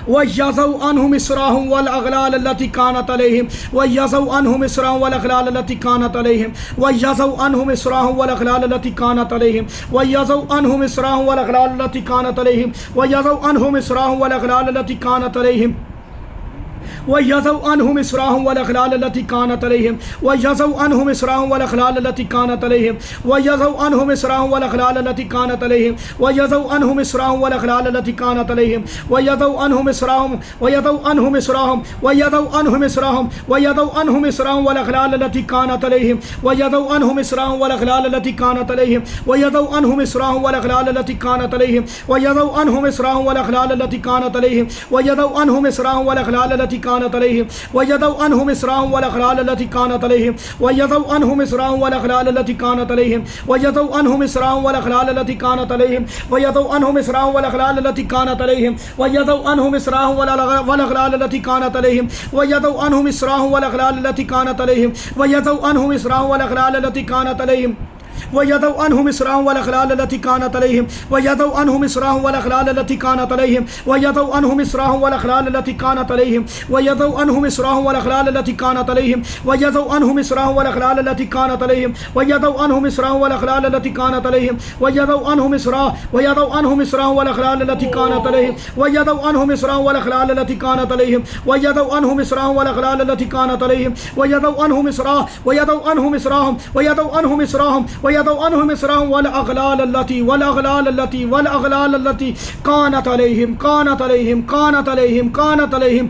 व यज़उ अनहुम इसराहुम वल अगलाल लती कानत अलैहिम व यज़उ अनहुम इसराहुम वल अगलाल लती कानत अलैहिम व यज़उ अनहुम इसराहुम वल अगलाल लती कानत अलैहिम व यज़उ अनहुम इसराहुम वल अगलाल लती कानत अलैहिम व यज़उ अनहुम इसराहुम वल अगलाल लती कानत अलैहिम व यज़उ अनहुम इसराहुम वल अगलाल लती कानत अलैहिम व यज़उ अनहुम इसराहुम वल अगलाल लती कानत अलैहिम व यज़उ अनहुम इसराहुम वल अगलाल लती कानत अलैहिम व यज़उ अनहुम इसराहुम वल अगलाल लती कानत अलैहिम व यज़उ अनहुम इसराहुम व यज़उ अनहुम इसराहुम व यज़उ अनहुम इसराहुम व यज़उ अनहुम इसराहुम वल अगलाल लती कानत अलैहिम व यज़उ अनहुम इसराहुम वल अगलाल लती कानत अलैहिम व यज़उ अनहुम इसराहुम वल अगलाल लती कानत अलैहिम व यज़उ अनहुम इसराहुम वल अगलाल लती कानत अलैहिम व यज़उ अनहुम इसराहुम वल अगलाल लती कानत अलैहिम व यज़उ अनहुम इसराहुम वल अगलाल लती कानत अलैहिम व यज़उ अनहुम इसराहुम वल अगलाल लती कानत अलैहिम व यज़उ अनहुम इसराहुम वल अगलाल लती कानत अलैहिम व यज़उ अनहुम इसराहुम वल अगलाल लती कानत अलैहिम व यज़उ अनहुम इसराहुम वल अगलाल लती कानत अलैहिम व यज़उ अनहुम इसराहुम वल अगलाल लती कानत अलैहिम व यज़उ अनहुम इसराहुम वल अगलाल लती कानत अलैहिम व यज़उ अनहुम इसराहुम वल अगलाल लती कानत अलैहिम व यज़उ अनहुम इसराहुम वल अगलाल लती कानत अलैहिम व यज़उ अनहुम इसराहुम वल अगलाल लती कानत अलैहिम व यज़उ अनहुम इसराहुम वल अगलाल लती कानत अलैहिम व यज़उ अनहुम इसराहुम वल अगलाल लती कानत अलैहिम व यज़उ अनहुम इसराहुम वल अगलाल लती कानत अलैहिम व यज़उ अनहुम इसराहुम वल अगलाल लती कानत अलैहिम व यज़उ अनहुम इसराहुम वल अगलाल लती कानत अलैहिम व यज़उ अनहुम इसराहुम वल अगलाल लती कानत अलैहिम व यज़उ अनहुम इसराहुम व यज़उ अनहुम इसराहुम व यज़उ अनहुम इसराहुम व यज़उ अनहुम इसराहुम वल अगलाल लती कानत अलैहिम कानत अलैहिम कानत अलैहिम कानत अलैहिम।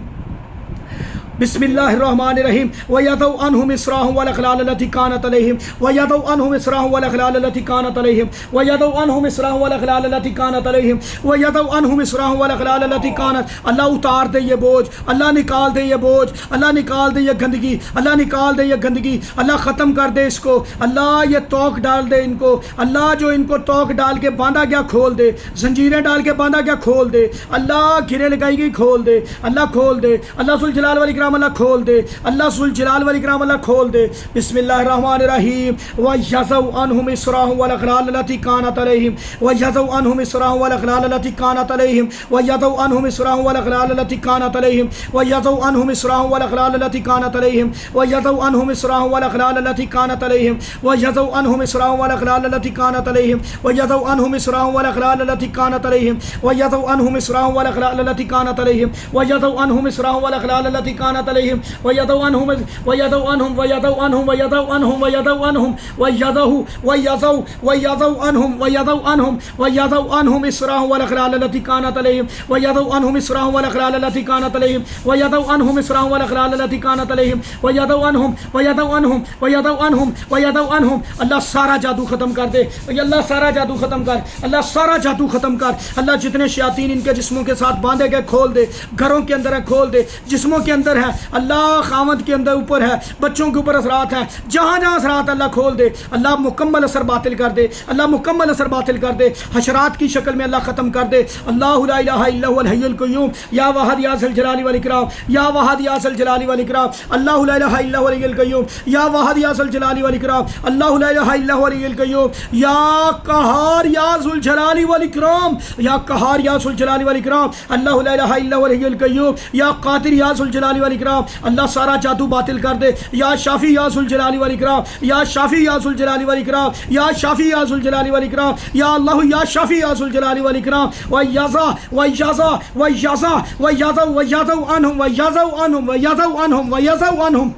बिस्मिल्लाहिर्रहमानिर्रहीम। व यदउ अनहुम इसराहुम वल अगलाल लती कानत अलैहिम व यदउ अनहुम इसराहुम वल अगलाल लती कानत अलैहिम व यदउ अनहुम इसराहुम वल अगलाल लती कानत अलैहिम व यदउ अनहुम इसराहुम वल अगलाल लती कानत। अल्लाह उतार दे ये बोझ, अल्लाह निकाल दे ये बोझ, अल्लाह निकाल दे ये गंदगी, अल्लाह निकाल दे ये गंदगी, अल्लाह ख़त्म कर दे इसको, अल्लाह ये तोक डाल दे इनको, अल्लाह जो इनको तोक डाल के बांधा गया खोल दे, जंजीरें डाल के बांधा गया खोल दे, अल्लाह घिरे लगाई गई खोल दे, अल्लाह खोल दे, अल्लाह सुल जलाल वाली अल्लाह खोल दे, अल्लाह सुल जलाल वाली इकराम अल्लाह खोल दे। बिस्मिल्लाहिर्रहमानिर्रहीम। व यज़उ अनहुम इसराहुम वल अगलाल लती कानत अलैहिम व यज़उ अनहुम इसराहुम वल अगलाल लती कानत अलैहिम व यज़उ अनहुम इसराहुम वल अगलाल लती कानत अलैहिम व यज़उ अनहुम इसराहुम वल अगलाल लती कानत अलैहिम व यज़उ अनहुम इसराहुम वल अगलाल लती कानत अलैहिम व यज़उ अनहुम इसराहुम वल अगलाल लती कानत अलैहिम व यज़उ अनहुम इसराहुम वल अगलाल लती कानत अलैहिम व यज़उ अनहुम इसराहुम वल अगलाल लती कानत अलैहिम व यज़उ अनहुम इसराहुम वल अगलाल लती कानत अलैहिम व यज़उ अनहुम व यज़उ अनहुम व यज़उ अनहुम व यज़उ अनहुम व यज़उ अनहुम व यज़उ व यज़उ व यज़उ अनहुम व यज़उ अनहुम व यज़उ अनहुम इसराहुम वल अगलाल लती कानत अलैहिम व यज़उ अनहुम इसराहुम वल अगलाल लती कानत अलैहिम व यज़उ अनहुम इसराहुम वल अगलाल लती कानत अलैहिम व यज़उ अनहुम व यज़उ अनहुम व यज़उ अनहुम व यज़उ अनहुम। अल्लाह सारा जादू ख़त्म कर दे, अल्लाह सारा जादू ख़त्म कर, अल्लाह सारा जादू ख़त्म कर, अल्लाह जितने शयातीन इनके जिस्मों के साथ बांधे गए खोल दे, घरों के अंदर है खोल दे, जिस्मों के अंदर है है अल्लाह खामद के अंदर ऊपर है, बच्चों के ऊपर असरात हैं, जहाँ जहाँ असरात अल्लाह खोल दे, अल्लाह मुकम्मल असर बातिल कर दे, अल्लाह मुकम्मल असर बातिल कर दे, हशरात की शक्ल में अल्लाह ख़त्म कर दे। अल्लाहु ला इलाहा इल्ला हुवल हय्युल क़य्यूम या वहद या ज़ल जलाली वल इकराम या वहद या ज़ल जलाली वल इकराम अल्लाहु ला इलाहा इल्ला हुवल हय्युल क़य्यूम या वहद या ज़ल जलाली वल इकराम अल्लाहु ला इलाहा इल्ला हुवल हय्युल क़य्यूम या क़हार या ज़ुल जलाली वल इकराम या क़हार या ज़ुल जलाली वल इकराम अल्लाहु ला इलाहा इल्ला हुवल हय्युल क़य्यूम या क़ादिर या ज़ुल जलाली वल इकराम। अल्लाह सारा जादू बातिल कर दे। या शाफ़ी या ज़ुल जलाली वल इकराम या शाफ़ी या ज़ुल जलाली वल इकराम या शाफ़ी या ज़ुल जलाली वल इकराम या अल्लाह या शाफ़ी या ज़ुल जलाली वल इकराम व याज़ा व याज़ा व याज़ा व याज़ा व याज़ा अनहुम व याज़ा अनहुम व याज़ा अनहुम व याज़ा अनहुम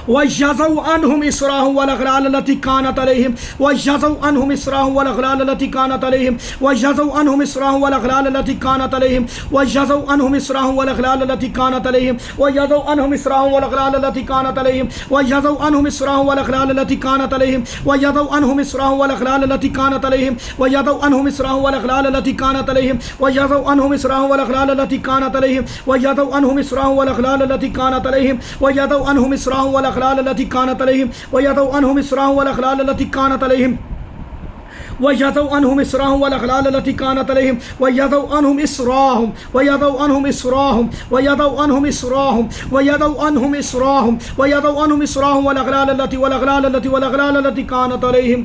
वयज़उ अन्हुम इसराहुम वल अग़लाल लती कानत अलैहिम वयज़उ अन्हुम इसराहुम वल अग़लाल लती कानत अलैहिम वयज़उ अन्हुम इसराहुम वल अग़लाल लती कानत अलैहिम वयज़उ अन्हुम इसराहुम वल अग़लाल लती कानत अलैहिम वयज़उ अन्हुम इसराहुम वल अग़लाल लती कानत अलैहिम वयज़उ अन्हुम इसराहुम वल अग़लाल लती कानत अलैहिम वयज़उ अन्हुम इसराहुम वल अग़लाल लती कानत अलैहिम वयज़उ अन्हुम इसराहुम वल अग़लाल लती कानत अलैहिम वयज़उ अन्हुम इसराहुम वल अग़लाल लती कानत अलैहिम वयज़उ अन्हुम इसराहुम वल अग़लाल लती कानत अलैहिम वयज़उ अन्हुम इसराहुम वल अग़लाल लती कानत अलैहिम वयज़उ अन्हुम इसराहुम वल अग़लाल लती कानत अलैहिम वयज़उ अन्हुम इसराहुम वल अग़लाल लती कानत अलैहिम वयज़उ अन्हुम इसराहुम वयज़उ अन्हुम इसराहुम वयज़उ अन्हुम इसराहुम वयज़उ अन्हुम इसराहुम वयज़उ अन्हुम इसराहुम वल अग़लाल लती वल अग़लाल लती कानत अलैहिम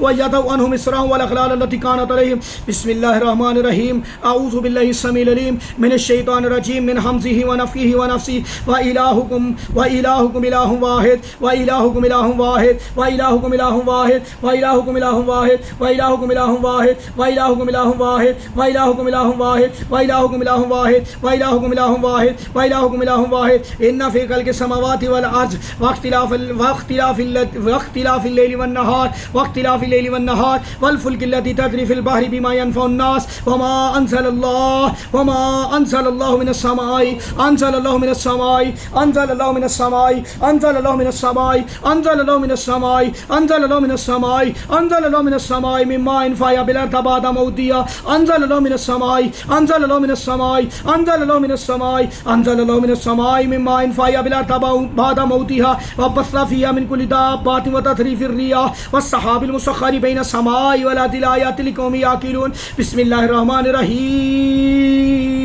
वयज़उ अन्हुम इसराहुम वल अग़लाल लती कानत अलैहिम। बिस्मिल्लाहिर रहमानिर रहीम। अऊज़ु बिल्लाहि समीइल अलीम मिनश शैतानिर रजीम मिन हमज़िहि व नफ़्ख़िहि व नफ़्सिहि व इलाहुकुम इलाहुन वाहिद व इलाहुकुम इलाहुन वाहिद व इलाहुकुम इलाहुन वाहिद व इलाहुकुम इलाहुन वाहिद व इलाहुकुम इलाहुन वाहिद व इलाहुकुम इलाहुन वाहिद व इलाहुकुम इलाहुन वाहिद व इलाहुकुम इलाहुन वाहिद व इलाहुकुम इलाहुन वाहिद व इलाहुकुम इलाहुन वाहिद इन्ना फ़ी ख़ल्क़ि समावाति वल अर्ज़ वख्तिलाफ़िल लैलि वन नहार वल फ़ुल्कि लती तजरी फ़िल बहरि बिमा यनफ़उन नास वमा अंज़लल्लाहु मिनस समाई अंज़लल्लाहु मिनस समाई अंज़लल्लाहु मिनस समाई अंज़लल्लाहु मिनस समाई अंज़लल्लाहु मिनस समाई अंज़लल्लाहु मिनस समाई अंज़लल्लाहु मिनस समाई मिम्मा इनफ़ाया बिल अर्द बादा मौतिहा अंज़लल्लाहु मिनस समाई अंज़लल्लाहु मिनस समाई अंज़लल्लाहु मिनस समाई अंज़लल्लाहु मिनस समाई मिम्मा इनफ़ाया बिल अर्द बादा मौतिहा व बस्सा फ़ीहा मिन कुल्लि दाब्बातिन व तसरीफ़िर रियाह व सहाबिल मुसख़्ख़रि बैन समाई वल अर्दि लायातिन लिक़ौमिन याक़िलून। बिस्मिल्लाहिर रहमानिर रहीम।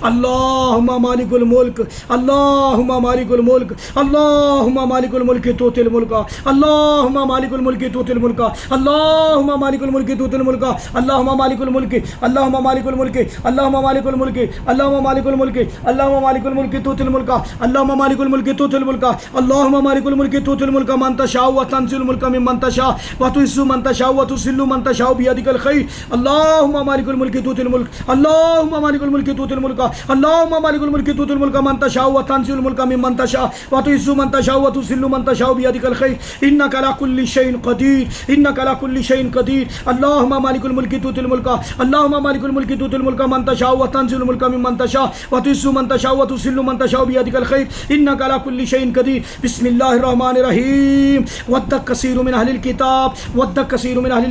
अल्लाहुम्मा मालिकुल मुल्क अल्लाहुम्मा मालिकुल मुल्क अल्लाहुम्मा मालिकुल मुल्क तुतिल मुल्का अल्लाहुम्मा मालिकुल मुल्क तुतिल मुल्का अल्लाहुम्मा मालिकुल मुल्क तुतिल मुल्का अल्लाहुम्मा मालिकुल मुल्क अल्लाहुम्मा मालिकुल मुल्क अल्लाहुम्मा मालिकुल मुल्क अल्लाहुम्मा मालिकुल मुल्क अल्लाहुम्मा मालिकुल मुल्क तुतिल मुल्का अल्लाहुम्मा मालिकुल मुल्क तुतिल मुल्का अल्लाहुम्मा मालिकुल मुल्क तुतिल मुल्का मन तशाउ व तंज़िल मुल्का मिम्मन तशा व तुइज़्ज़ु मन तशाउ व तुज़िल्लु मन तशाउ बियदिकल खैर अल्लाहुम्मा मालिकुल मुल्क तुतिल मुल्क अल्लाहुम्मा मालिकुल मुल्क तुतिल मुल्का अल्लाहुम्मा मालिकुल मुल्क तुतिल मुल्का मन तशाउ व तंज़िल मुल्का मिम्मन तशा व तुइज़्ज़ु मन तशाउ व तुज़िल्लु मन तशाउ बियदिकल खैर इन्नका अला कुल्लि शैइन क़दीर इन्नका अला कुल्लि शैइन क़दीर अल्लाहुम्मा मालिकुल मुल्क तुतिल मुल्का अल्लाहुम्मा मालिकुल मुल्क तुतिल मुल्का मन तशाउ व तंज़िल मुल्का मिम्मन तशा व तुइज़्ज़ु मन तशाउ व तुज़िल्लु मन तशाउ बियदिकल खैर इन्नका अला कुल्लि शैइन क़दीर। बिस्मिल्लाहिर रहमानिर रहीम। वद्द कसीरु मिन अहलिल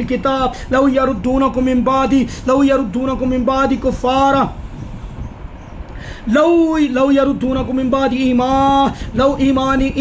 किताब लौ यरुद्दूनकुम मिन बादी कुफ़ारा लौ यरुद्दूनकुम मिन बादी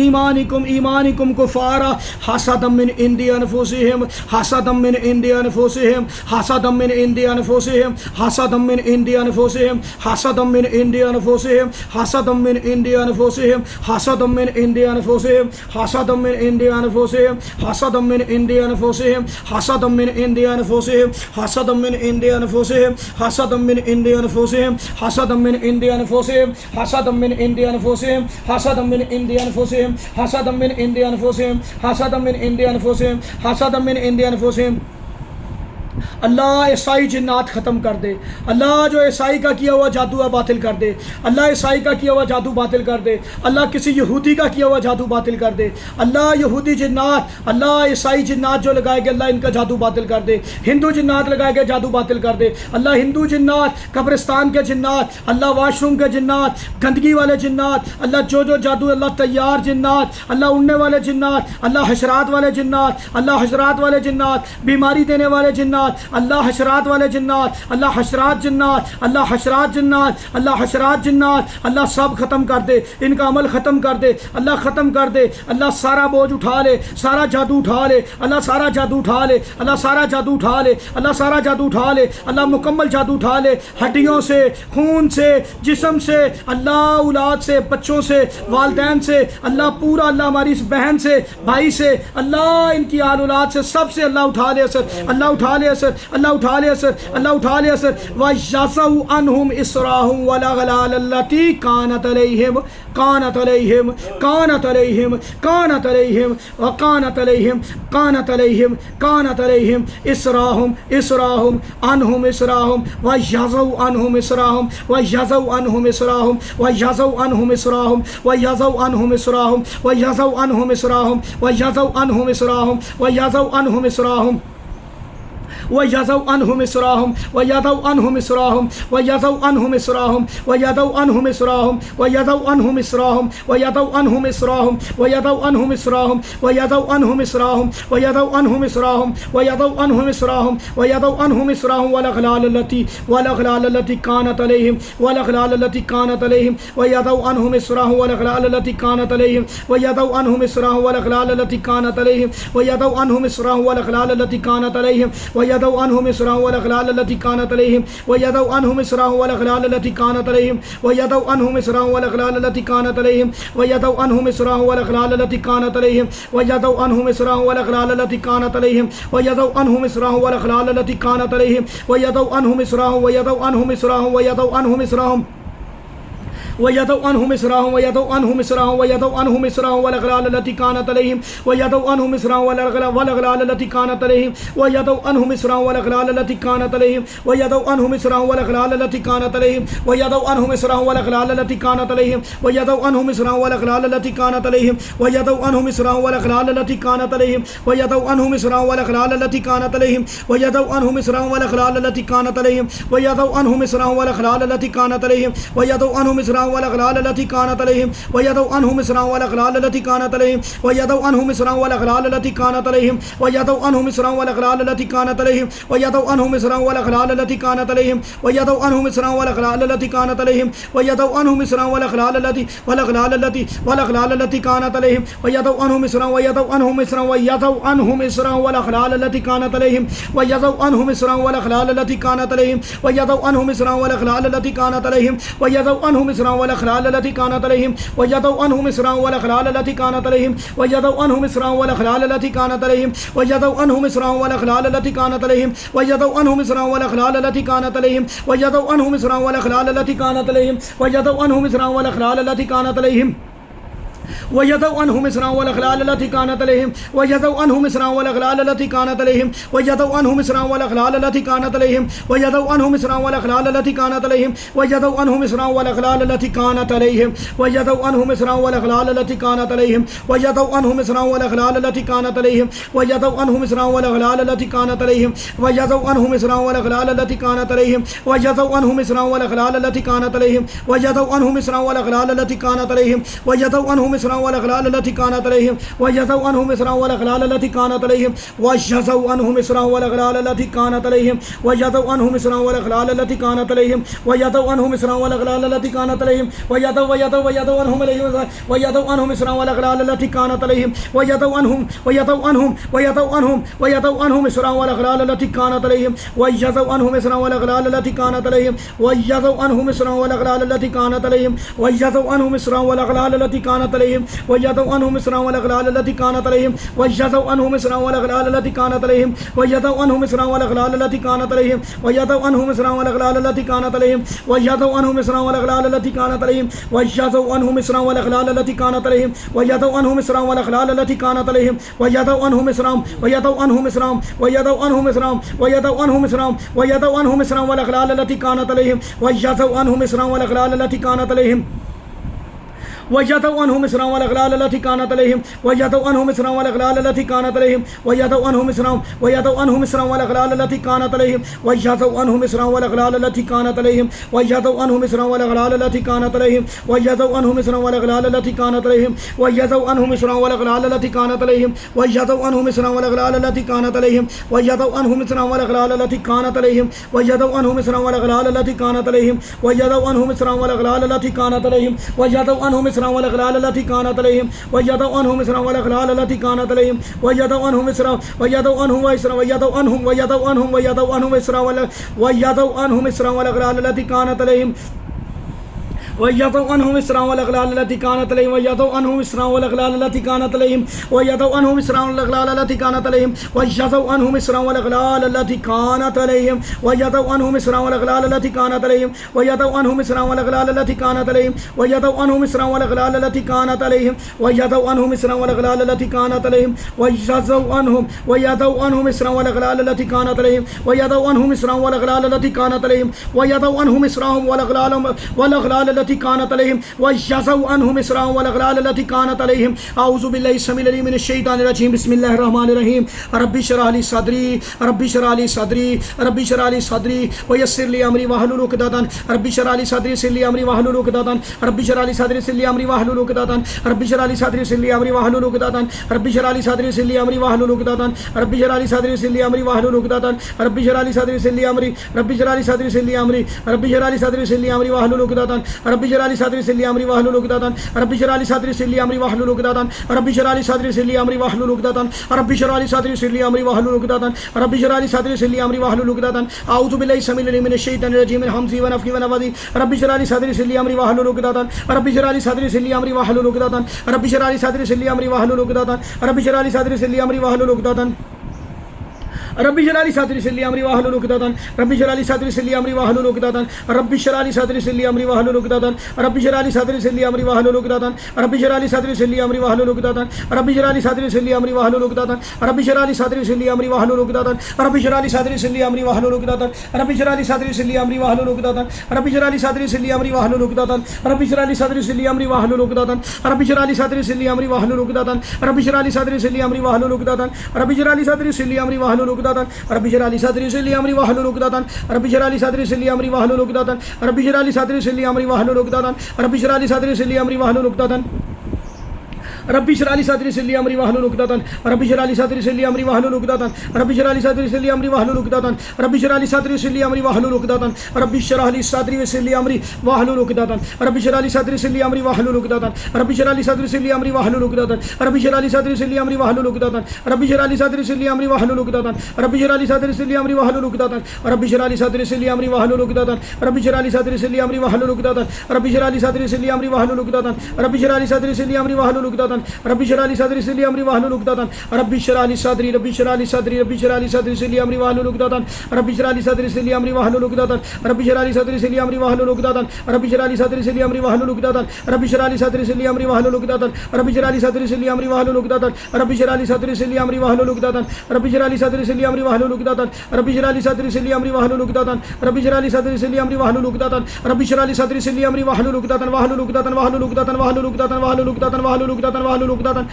ईमानिकुम कुफ़ारा हसदम मिन इंदी अनफुसिहिम हसदम मिन इंदी अनफुसिहिम हसदम मिन इंदी अनफुसिहिम हसदम मिन इंदी अनफुसिहिम हसदम मिन इंदी अनफुसिहिम हसदम मिन इंदी अनफुसिहिम हसदम मिन इंदी अनफुसिहिम हसदम मिन इंदी अनफुसिहिम हसदम मिन इंदी अनफुसिहिम हसदम मिन इंदी अनफुसिहिम हसदम मिन इंदी अनफुसिहिम हसदम मिन इंदी अनफुसिहिम हसदम मिन इंदी अनफुसिहिम हसदम मिन इंदी अनफुसिहिम हसदम मिन इंदी अनफुसिहिम हसदम मिन इंदी अनफुसिहिम हसदम मिन इंदी अनफुसिहिम हसदम मिन इंदी अनफुसिहिम। अल्लाह ईसाई जिन्नात ख़त्म कर दे। अल्लाह जो ईसाई का किया हुआ जादू है बातिल कर दे। अल्लाह ईसाई का किया हुआ जादू बातिल कर दे। अल्लाह किसी यहूदी का किया हुआ जादू बातिल कर दे। अल्लाह यहूदी जिन्नात अल्लाह ईसाई जिन्नात जो लगाए गए अल्लाह इनका जादू बातिल कर दे। हिंदू जिन्नात लगाए गए जादू बातिल कर दे। अल्लाह हिंदू जिन्नात कब्रिस्तान के जिन्नात अल्लाह वाशरूम के जिन्नात गंदगी वाले जिन्नात अल्लाह जो जादू अल्लाह तैयार जिन्नात अल्लाह उड़ने वाले जिन्नात अल्लाह हशरात वाले जिन्नात अल्लाह हशरात वाले जिन्नात बीमारी देने वाले जिन्नात जन्नात, अल्लाह हशरात वाले जन्नात, अल्लाह हशरात जन्नात, अल्लाह हशरात जन्नात, अल्लाह हशरात जन्नात, अल्लाह सब ख़त्म कर दे, इनका अमल ख़त्म कर दे, अल्लाह ख़त्म कर दे, अल्लाह सारा बोझ उठा ले, सारा जादू उठा ले, अल्लाह सारा जादू उठा ले, अल्लाह सारा जादू उठा ले, अल्लाह सारा जादू उठा ले, अल्लाह मुकम्मल जादू उठा ले, हड्डियों से, खून से, जिस्म से, अल्लाह औलाद से, बच्चों से, वालिदैन से, अल्लाह पूरा, अल्लाह हमारी इस बहन से, भाई से, अल्लाह इनकी आल औलाद से, सबसे अल्लाह उठा ले असर, अल्लाह उठा ले असर, अल्लाह उठा ले असर, अल्लाह उठा ले असर। वयज़उ अन्हुम इसराहुम वलगलाल अल्लती कानत अलैहिम कानत अलैहिम कानत अलैहिम कानत अलैहिम व कानत अलैहिम कानत अलैहिम कानत अलैहिम इसराहुम इसराहुम अन्हुम इसराहुम वयज़उ अन्हुम इसराहुम वयज़उ अन्हुम इसराहुम वयज़उ अन्हुम इसराहुम वयज़उ अन्हुम इसराहुम वयज़उ अन्हुम इसराहुम वयज़उ अन्हुम इसराहुम वयज़उ अन्हुम इसराहुम वयज़उ अन्हुम इसराहुम वयज़उ अन्हुम इसराहुम वयज़उ अन्हुम इसराहुम वयज़उ अन्हुम इसराहुम वयज़उ अन्हुम इसराहुम वयज़उ अन्हुम इसराहुम वयज़उ अन्हुम इसराहुम वयज़उ अन्हुम इसराहुम वयज़उ अन्हुम इसराहुम वयज़उ अन्हुम इसराहुम वयज़उ अन्हुम इसराहुम वलगलाल अल्लती कानत अलैहिम वलगलाल अल्लती कानत अलैहिम वयज़उ अन्हुम इसराहुम वलगलाल अल्लती कानत अलैहिम वयज़उ अन्हुम इसराहुम वलगलाल अल्लती कानत अलैहिम वयज़उ अन्हुम इसराहुम वलगलाल अल्लती कानत अलैहिम वयज़उ अन्हुम इसराहुम वलगलाल अल्लती कानत अलैहिम वयज़उ अन्हुम इसराहुम वलगलाल अल्लती कानत अलैहिम वयज़उ अन्हुम इसराहुम वलगलाल अल्लती कानत अलैहिम वयज़उ अन्हुम इसराहुम वलगलाल अल्लती कानत अलैहिम वयज़उ अन्हुम इसराहुम वलगलाल अल्लती कानत अलैहिम वयज़उ अन्हुम इसराहुम वलगलाल अल्लती कानत अलैहिम वयज़उ अन्हुम इसराहुम वयज़उ अन्हुम इसराहुम वयज़उ अन्हुम इसराहुम वयज़उ अन्हुम इसराहुम वयज़उ अन्हुम इसराहुम वयज़उ अन्हुम इसराहुम वलगलाल अल्लती कानत अलैहिम वयज़उ अन्हुम इसराहुम वलगलाल अल्लती कानत अलैहिम वयज़उ अन्हुम इसराहुम वलगलाल अल्लती कानत अलैहिम वयज़उ अन्हुम इसराहुम वलगलाल अल्लती कानत अलैहिम वयज़उ अन्हुम इसराहुम वलगलाल अल्लती कानत अलैहिम वयज़उ अन्हुम इसराहुम वलगलाल अल्लती कानत अलैहिम वयज़उ अन्हुम इसराहुम वलगलाल अल्लती कानत अलैहिम वयज़उ अन्हुम इसराहुम वलगलाल अल्लती कानत अलैहिम वयज़उ अन्हुम इसराहुम वलगलाल अल्लती कानत अलैहिम वयज़उ अन्हुम इसराहुम वलगलाल अल्लती कानत अलैहिम वयज़उ अन्हुम इसराहुम वलगलाल अल्लती कानत अलैहिम वयज़उ अन्हुम इसराहुम वलगलाल अल्लती कानत अलैहिम वयज़उ अन्हुम इसराहुम वलगलाल अल्लती कानत अलैहिम वयज़उ अन्हुम इसराहुम वलगलाल अल्लती कानत अलैहिम वयज़उ अन्हुम इसराहुम वलगलाल अल्लती कानत अलैहिम वयज़उ अन्हुम इसराहुम वलगलाल अल्लती कानत अलैहिम वयज़उ अन्हुम इसराहुम वलगलाल अल्लती वलगलाल अल्लती कानत अलैहिम वयज़उ अन्हुम इसराहुम वयज़उ अन्हुम इसराहुम वयज़उ अन्हुम इसराहुम वलगलाल अल्लती कानत अलैहिम वयज़उ अन्हुम इसराहुम वलगलाल अल्लती कानत अलैहिम वयज़उ अन्हुम इसराहुम वलगलाल अल्लती कानत अलैहिम वयज़उ अन्हुम इसराहुम वलगलाल अल्लती कानत अलैहिम वयज़उ अन्हुम इसराहुम वलगलाल अल्लती कानत अलैहिम वयज़उ अन्हुम इसराहुम वलगलाल अल्लती कानत अलैहिम वयज़उ अन्हुम इसराहुम वलगलाल अल्लती कानत अलैहिम वयज़उ अन्हुम इसराहुम वलगलाल अल्लती कानत अलैहिम वयज़उ अन्हुम इसराहुम वलगलाल अल्लती कानत अलैहिम वयज़उ अन्हुम इसराहुम वलगलाल अल्लती कानत अलैहिम वयज़उ अन्हुम इसराहुम वलगलाल अल्लती कानत अलैहिम वयज़उ अन्हुम इसराहुम वलगलाल अल्लती कानत अलैहिम वयज़उ अन्हुम इसराहुम वलगलाल अल्लती कानत अलैहिम वयज़उ अन्हुम इसराहुम वलगलाल अल्लती कानत अलैहिम वयज़उ अन्हुम इसराहुम वलगलाल अल्लती कानत अलैहिम वयज़उ अन्हुम इसराहुम वलगलाल अल्लती कानत अलैहिम वयज़उ अन्हुम इसराहुम वलगलाल अल्लती कानत अलैहिम वयज़उ अन्हुम इसराहुम वलगलाल अल्लती कानत अलैहिम वयज़उ अन्हुम इसराहुम वलगलाल अल्लती कानत अलैहिम वयज़उ अन्हुम इसराहुम वलगलाल अल्लती कानत अलैहिम वयज़उ अन्हुम इसराहुम वलगलाल अल्लती कानत अलैहिम वयज़उ अन्हुम इसराहुम वलगलाल अल्लती कानत अलैहिम वयज़उ अन्हुम इसराहुम वलगलाल अल्लती कानत अलैहिम वयज़उ अन्हुम इसराहुम वलगलाल अल्लती कानत अलैहिम वयज़उ अन्हुम इसराहुम वलगलाल अल्लती कानत अलैहिम वयज़उ अन्हुम इसराहुम वलगलाल अल्लती कानत अलैहिम वयज़उ अन्हुम वयज़उ अन्हुम इसराहुम वलगलाल अल्लती कानत अलैहिम वयज़उ अन्हुम इसराहुम वलगलाल अल्लती कानत अलैहिम वयज़उ अन्हुम इसराहुम वलगलाल अल्लती कानत अलैहिम वयज़उ अन्हुम इसराहुम वलगलाल अल्लती कानत अलैहिम वयज़उ अन्हुम इसराहुम वलगलाल अल्लती कानत अलैहिम वयज़उ अन्हुम इसराहुम वलगलाल अल्लती कानत अलैहिम वयज़उ अन्हुम इसराहुम वलगलाल अल्लती कानत अलैहिम वयज़उ अन्हुम इसराहुम वलगलाल अल्लती कानत अलैहिम वयज़उ अन्हुम इसराहुम वलगलाल अल्लती कानत अलैहिम वयज़उ अन्हुम इसराहुम वलगलाल अल्लती कानत अलैहिम वयज़उ अन्हुम इसराहुम वलगलाल अल्लती कानत अलैहिम वयज़उ अन्हुम इसराहुम वलगलाल अल्लती कानत अलैहिम वयज़उ अन्हुम इसराहुम वयज़उ अन्हुम इसराहुम वयज़उ अन्हुम इसराहुम वयज़उ अन्हुम इसराहुम वयज़उ अन्हुम इसराहुम वलगलाल अल्लती कानत अलैहिम वयज़उ अन्हुम इसराहुम वलगलाल अल्लती कानत अलैहिम वयदउ अन्हुम इसराम वल अगलाल अल्लती कानत अलैहिम वयदउ अन्हुम इसराम वल अगलाल अल्लती कानत अलैहिम वयदउ अन्हुम इसराम वल अगलाल अल्लती कानत अलैहिम वयदउ अन्हुम इसराम वल अगलाल अल्लती कानत अलैहिम वयदउ अन्हुम इसराम वल अगलाल अल्लती कानत अलैहिम वयदउ अन्हुम इसराम वल अगलाल अल्लती कानत अलैहिम वयदउ अन्हुम इसराम वल अगलाल अल्लती कानत अलैहिम वयदउ अन्हुम इसराम वल अगलाल अल्लती कानत अलैहिम वयदउ अन्हुम इसराम वल अगलाल अल्लती कानत अलैहिम वयदउ अन्हुम इसराम वल अगलाल अल्लती कानत अलैहिम वयदउ अन्हुम इसराम वल अगलाल अल्लती कानत अलैहिम वयदउ अन्हुम इसराम वल अगलाल अल्लती कानत अलैहिम वयदउ अन्हुम इसराम वल अगलाल अल्लती कानत अलैहिम वयदउ अन्हुम इसराम वयदउ अन्हुम इसराम वयदउ अन्हुम वयदउ अन्हुम वयदउ अन्हुम इसराम वयदउ अन्हुम इसराम वल अगलाल अल्लती कानत अलैहिम वयदउ अन्हुम इसराम वल अगलाल अल्लती कानत अलैहिम वयदउ अन्हुम इसराम वल अगलाल अल्लती कानत अलैहिम वयदउ अन्हुम इसराम वल अगलाल अल्लती कानत अलैहिम वयदउ अन्हुम इसराम वल अगलाल अल्लती कानत अलैहिम वयदउ अन्हुम इसराम वल अगलाल अल्लती कानत अलैहिम वयदउ अन्हुम इसराम वल अगलाल अल्लती कानत अलैहिम वयदउ अन्हुम इसराम वल अगलाल अल्लती कानत अलैहिम वयदउ अन्हुम इसराम वल अगलाल अल्लती कानत अलैहिम वयदउ अन्हुम इसराम वल अगलाल अल्लती कानत अलैहिम वयदउ अन्हुम इसराम वल अगलाल अल्लती कानत अलैहिम वयदउ अन्हुम इसराम वल अगलाल अल्लती कानत अलैहिम वयदउ अन्हुम इसराम वल अगलाल अल्लती कानत अलैहिम अऊज़ु बिल्लाहि समील अलीम मिनश शैतानिर रजीम बिस्मिल्लाहिर रहमानिर रहीम रब्बि इश्रह ली सदरी रब्बि इश्रह ली सदरी रब्बि इश्रह ली सदरी वयस्सिर ली अमरी वहलुल उक़दतन रब्बि इश्रह ली सदरी सिल्ली अमरी वहलुल उक़दतन रब्बि इश्रह ली सदरी सिल्ली अमरी वहलुल उक़दतन रब्बि इश्रह ली सदरी सिल्ली अमरी वहलुल उक़दतन रब्बि इश्रह ली सदरी सिल्ली अमरी वहलुल उक़दतन रब्बि इश्रह ली सदरी सिल्ली अमरी वहलुल उक़दतन रब्बि इश्रह ली सदरी सिल्ली अमरी रब्बि इश्रह ली सदरी सिल्ली अमरी रब्बि इश्रह ली सदरी सिल्ली अमरी वहलुल उक़दतन रब्बि इश्रह ली सदरी सिल्ली अमरी वहलुल उक़दतन रब्बि इश्रह ली सदरी सिल्ली अमरी वहलुल उक़दतन रब्बि इश्रह ली सदरी सिल्ली अमरी वहलुल उक़दतन रब्बि इश्रह ली सदरी सिल्ली अमरी वहलुल उक़दतन रब्बि इश्रह ली सदरी सिल्ली अमरी वहलुल उक़दतन अऊज़ु बिल्लाहि समील अलीम मिनश शैतानिर रजीम मिन हमज़ी व नफ़्ख़ी व नफ़्ख़ी रब्बि इश्रह ली सदरी सिल्ली अमरी वहलुल उक़दतन रब्बि इश्रह ली सदरी सिल्ली अमरी वहलुल उक़दतन रब्बि इश्रह ली सदरी सिल्ली अमरी वहलुल उक़दतन रब्बि इश्रह ली सदरी सिल्ली अमरी वहलुल उक़दतन रब्बि इश्रह ली सदरी सिल्ली अमरी वहलुल उक़दतन रब्बि इश्रह ली सदरी सिल्ली अमरी वहलुल उक़दतन रब्बि इश्रह ली सदरी सिल्ली अमरी वहलुल उक़दतन रब्बि इश्रह ली सदरी सिल्ली अमरी वहलुल उक़दतन रब्बि इश्रह ली सदरी सिल्ली अमरी वहलुल उक़दतन रब्बि इश्रह ली सदरी सिल्ली अमरी वहलुल उक़दतन रब्बि इश्रह ली सदरी सिल्ली अमरी वहलुल उक़दतन रब्बि इश्रह ली सदरी सिल्ली अमरी वहलुल उक़दतन रब्बि इश्रह ली सदरी सिल्ली अमरी वहलुल उक़दतन रब्बि इश्रह ली सदरी सिल्ली अमरी वहलुल उक़दतन रब्बि इश्रह ली सदरी सिल्ली अमरी वहलुल उक़दतन रब्बि इश्रह ली सदरी सिल्ली अमरी वहलुल उक़दतन रब्बि इश्रह ली सदरी सिल्ली अमरी वहलुल उक़दतन रब्बि इश्रह ली सदरी सिल्ली अमरी वहलुल उक़दतन रब्बि इश्रह ली सदरी सिल्ली अमरी वहलुल उक़दतन रब्बि इश्रह ली सदरी सिल्ली अमरी वहलुल उक़दतन रब्बि इश्रह ली सदरी सिल्ली अमरी वहलुल उक़दतन रब्बि इश्रह ली सदरी सिल्ली अमरी वहलुल उक़दतन रब्बि इश्रह ली सदरी सिल्ली अमरी वहलुल उक़दतन रब्बि इश्रह ली सदरी सिल्ली अमरी वहलुल उक़दतन रब्बि इश्रह ली सदरी सिल्ली अमरी वहलुल उक़दतन रब्बि इश्रह ली सदरी सिल्ली अमरी वहलुल उक़दतन रब्बि इश्रह ली सदरी सिल्ली अमरी वहलुल उक़दतन रब्बि इश्रह ली सदरी सिल्ली अमरी वहलुल उक़दतन रब्बि इश्रह ली सदरी सिल्ली अमरी वहलुल उक़दतन रब्बि इश्रह ली सदरी सिल्ली अमरी वहलुल उक़दतन रब्बि इश्रह ली सदरी सिल्ली अमरी वहलुल उक़दतन रब्बि इश्रह ली सदरी सिल्ली अमरी वहलुल उक़दतन रब्बि इश्रह ली सदरी सिल्ली अमरी वहलुल उक़दतन रब्बि इश्रह ली सदरी सिल्ली अमरी वहलुल उक़दतन रब्बि इश्रह ली सदरी सिल्ली अमरी वहलुल उक़दतन रब्बि इश्रह ली सदरी सिल्ली अमरी वहलुल उक़दतन रब्बि इश्रह ली सदरी सिल्ली अमरी वहलुल उक़दतन रब्बि इश्रह ली सदरी रब्बि इश्रह ली सदरी रब्बि इश्रह ली सदरी सिल्ली अमरी वहलुल उक़दतन रब्बि इश्रह ली सदरी सिल्ली अमरी वहलुल उक़दतन रब्बि इश्रह ली सदरी सिल्ली अमरी वहलुल उक़दतन रब्बि इश्रह ली सदरी सिल्ली अमरी वहलुल उक़दतन रब्बि इश्रह ली सदरी सिल्ली अमरी वहलुल उक़दतन रब्बि इश्रह ली सदरी सिल्ली अमरी वहलुल उक़दतन रब्बि इश्रह ली सदरी सिल्ली अमरी वहलुल उक़दतन रब्बि इश्रह ली सदरी सिल्ली अमरी वहलुल उक़दतन रब्बि इश्रह ली सदरी सिल्ली अमरी वहलुल उक़दतन रब्बि इश्रह ली सदरी सिल्ली अमरी वहलुल उक़दतन रब्बि इश्रह ली सदरी सिल्ली अमरी वहलुल उक़दतन वहलुल उक़दतन वहलुल उक़दतन वहलुल उक़दतन वहलुल उक़दतन वहलुल उक़दतन वहलुल उक़दतन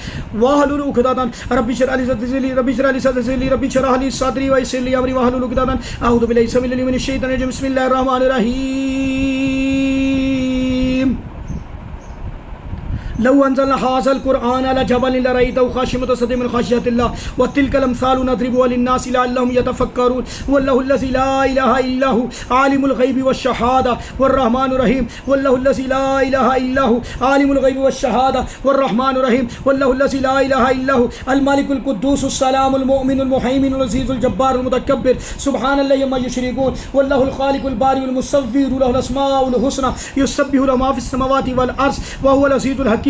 वहलुल उक़दतन रब्बि इश्रह ली सदरी सिल्ली रब्बि इश्रह ली सदरी सिल्ली रब्बि इश्रह ली सदरी व सिल्ली अमरी वहलुल उक़दतन अऊज़ु बिल्लाहि समील अलीम मिनश शैतानिर रजीम बिस्मिल्लाहिर रहमानिर रहीम लौ अंज़लना हाज़ल कुरआन अला जबलिन लरअयतहु ख़ाशिअम मुतसद्दिअम मिन ख़श्यतिल्लाह व तिलकल अम्सालु नज़रिबुहा लिन्नासि लअल्लहुम यतफ़क्करून वल्लाहु अल्लज़ी ला इलाहा इल्ला हु आलिमुल ग़ैबि वश्शहादा वर्रहमानुर रहीम वल्लाहु अल्लज़ी ला इलाहा इल्ला हु आलिमुल ग़ैबि वश्शहादा वर्रहमानुर रहीम वल्लाहु अल्लज़ी ला इलाहा इल्ला हु अल मलिकुल कुद्दूसुस सलामुल मुअमिनुल मुहैमिनुल अज़ीज़ुल जब्बारुल मुतकब्बिर सुब्हानल्लाहि अम्मा युशरिकून वल्लाहुल ख़ालिकुल बारिउल मुसव्विरु लहुल अस्माउल हुस्ना युसब्बिहु लहु मा फ़िस समावाति वल अर्ज़ व हुवल अज़ीज़ुल हकीम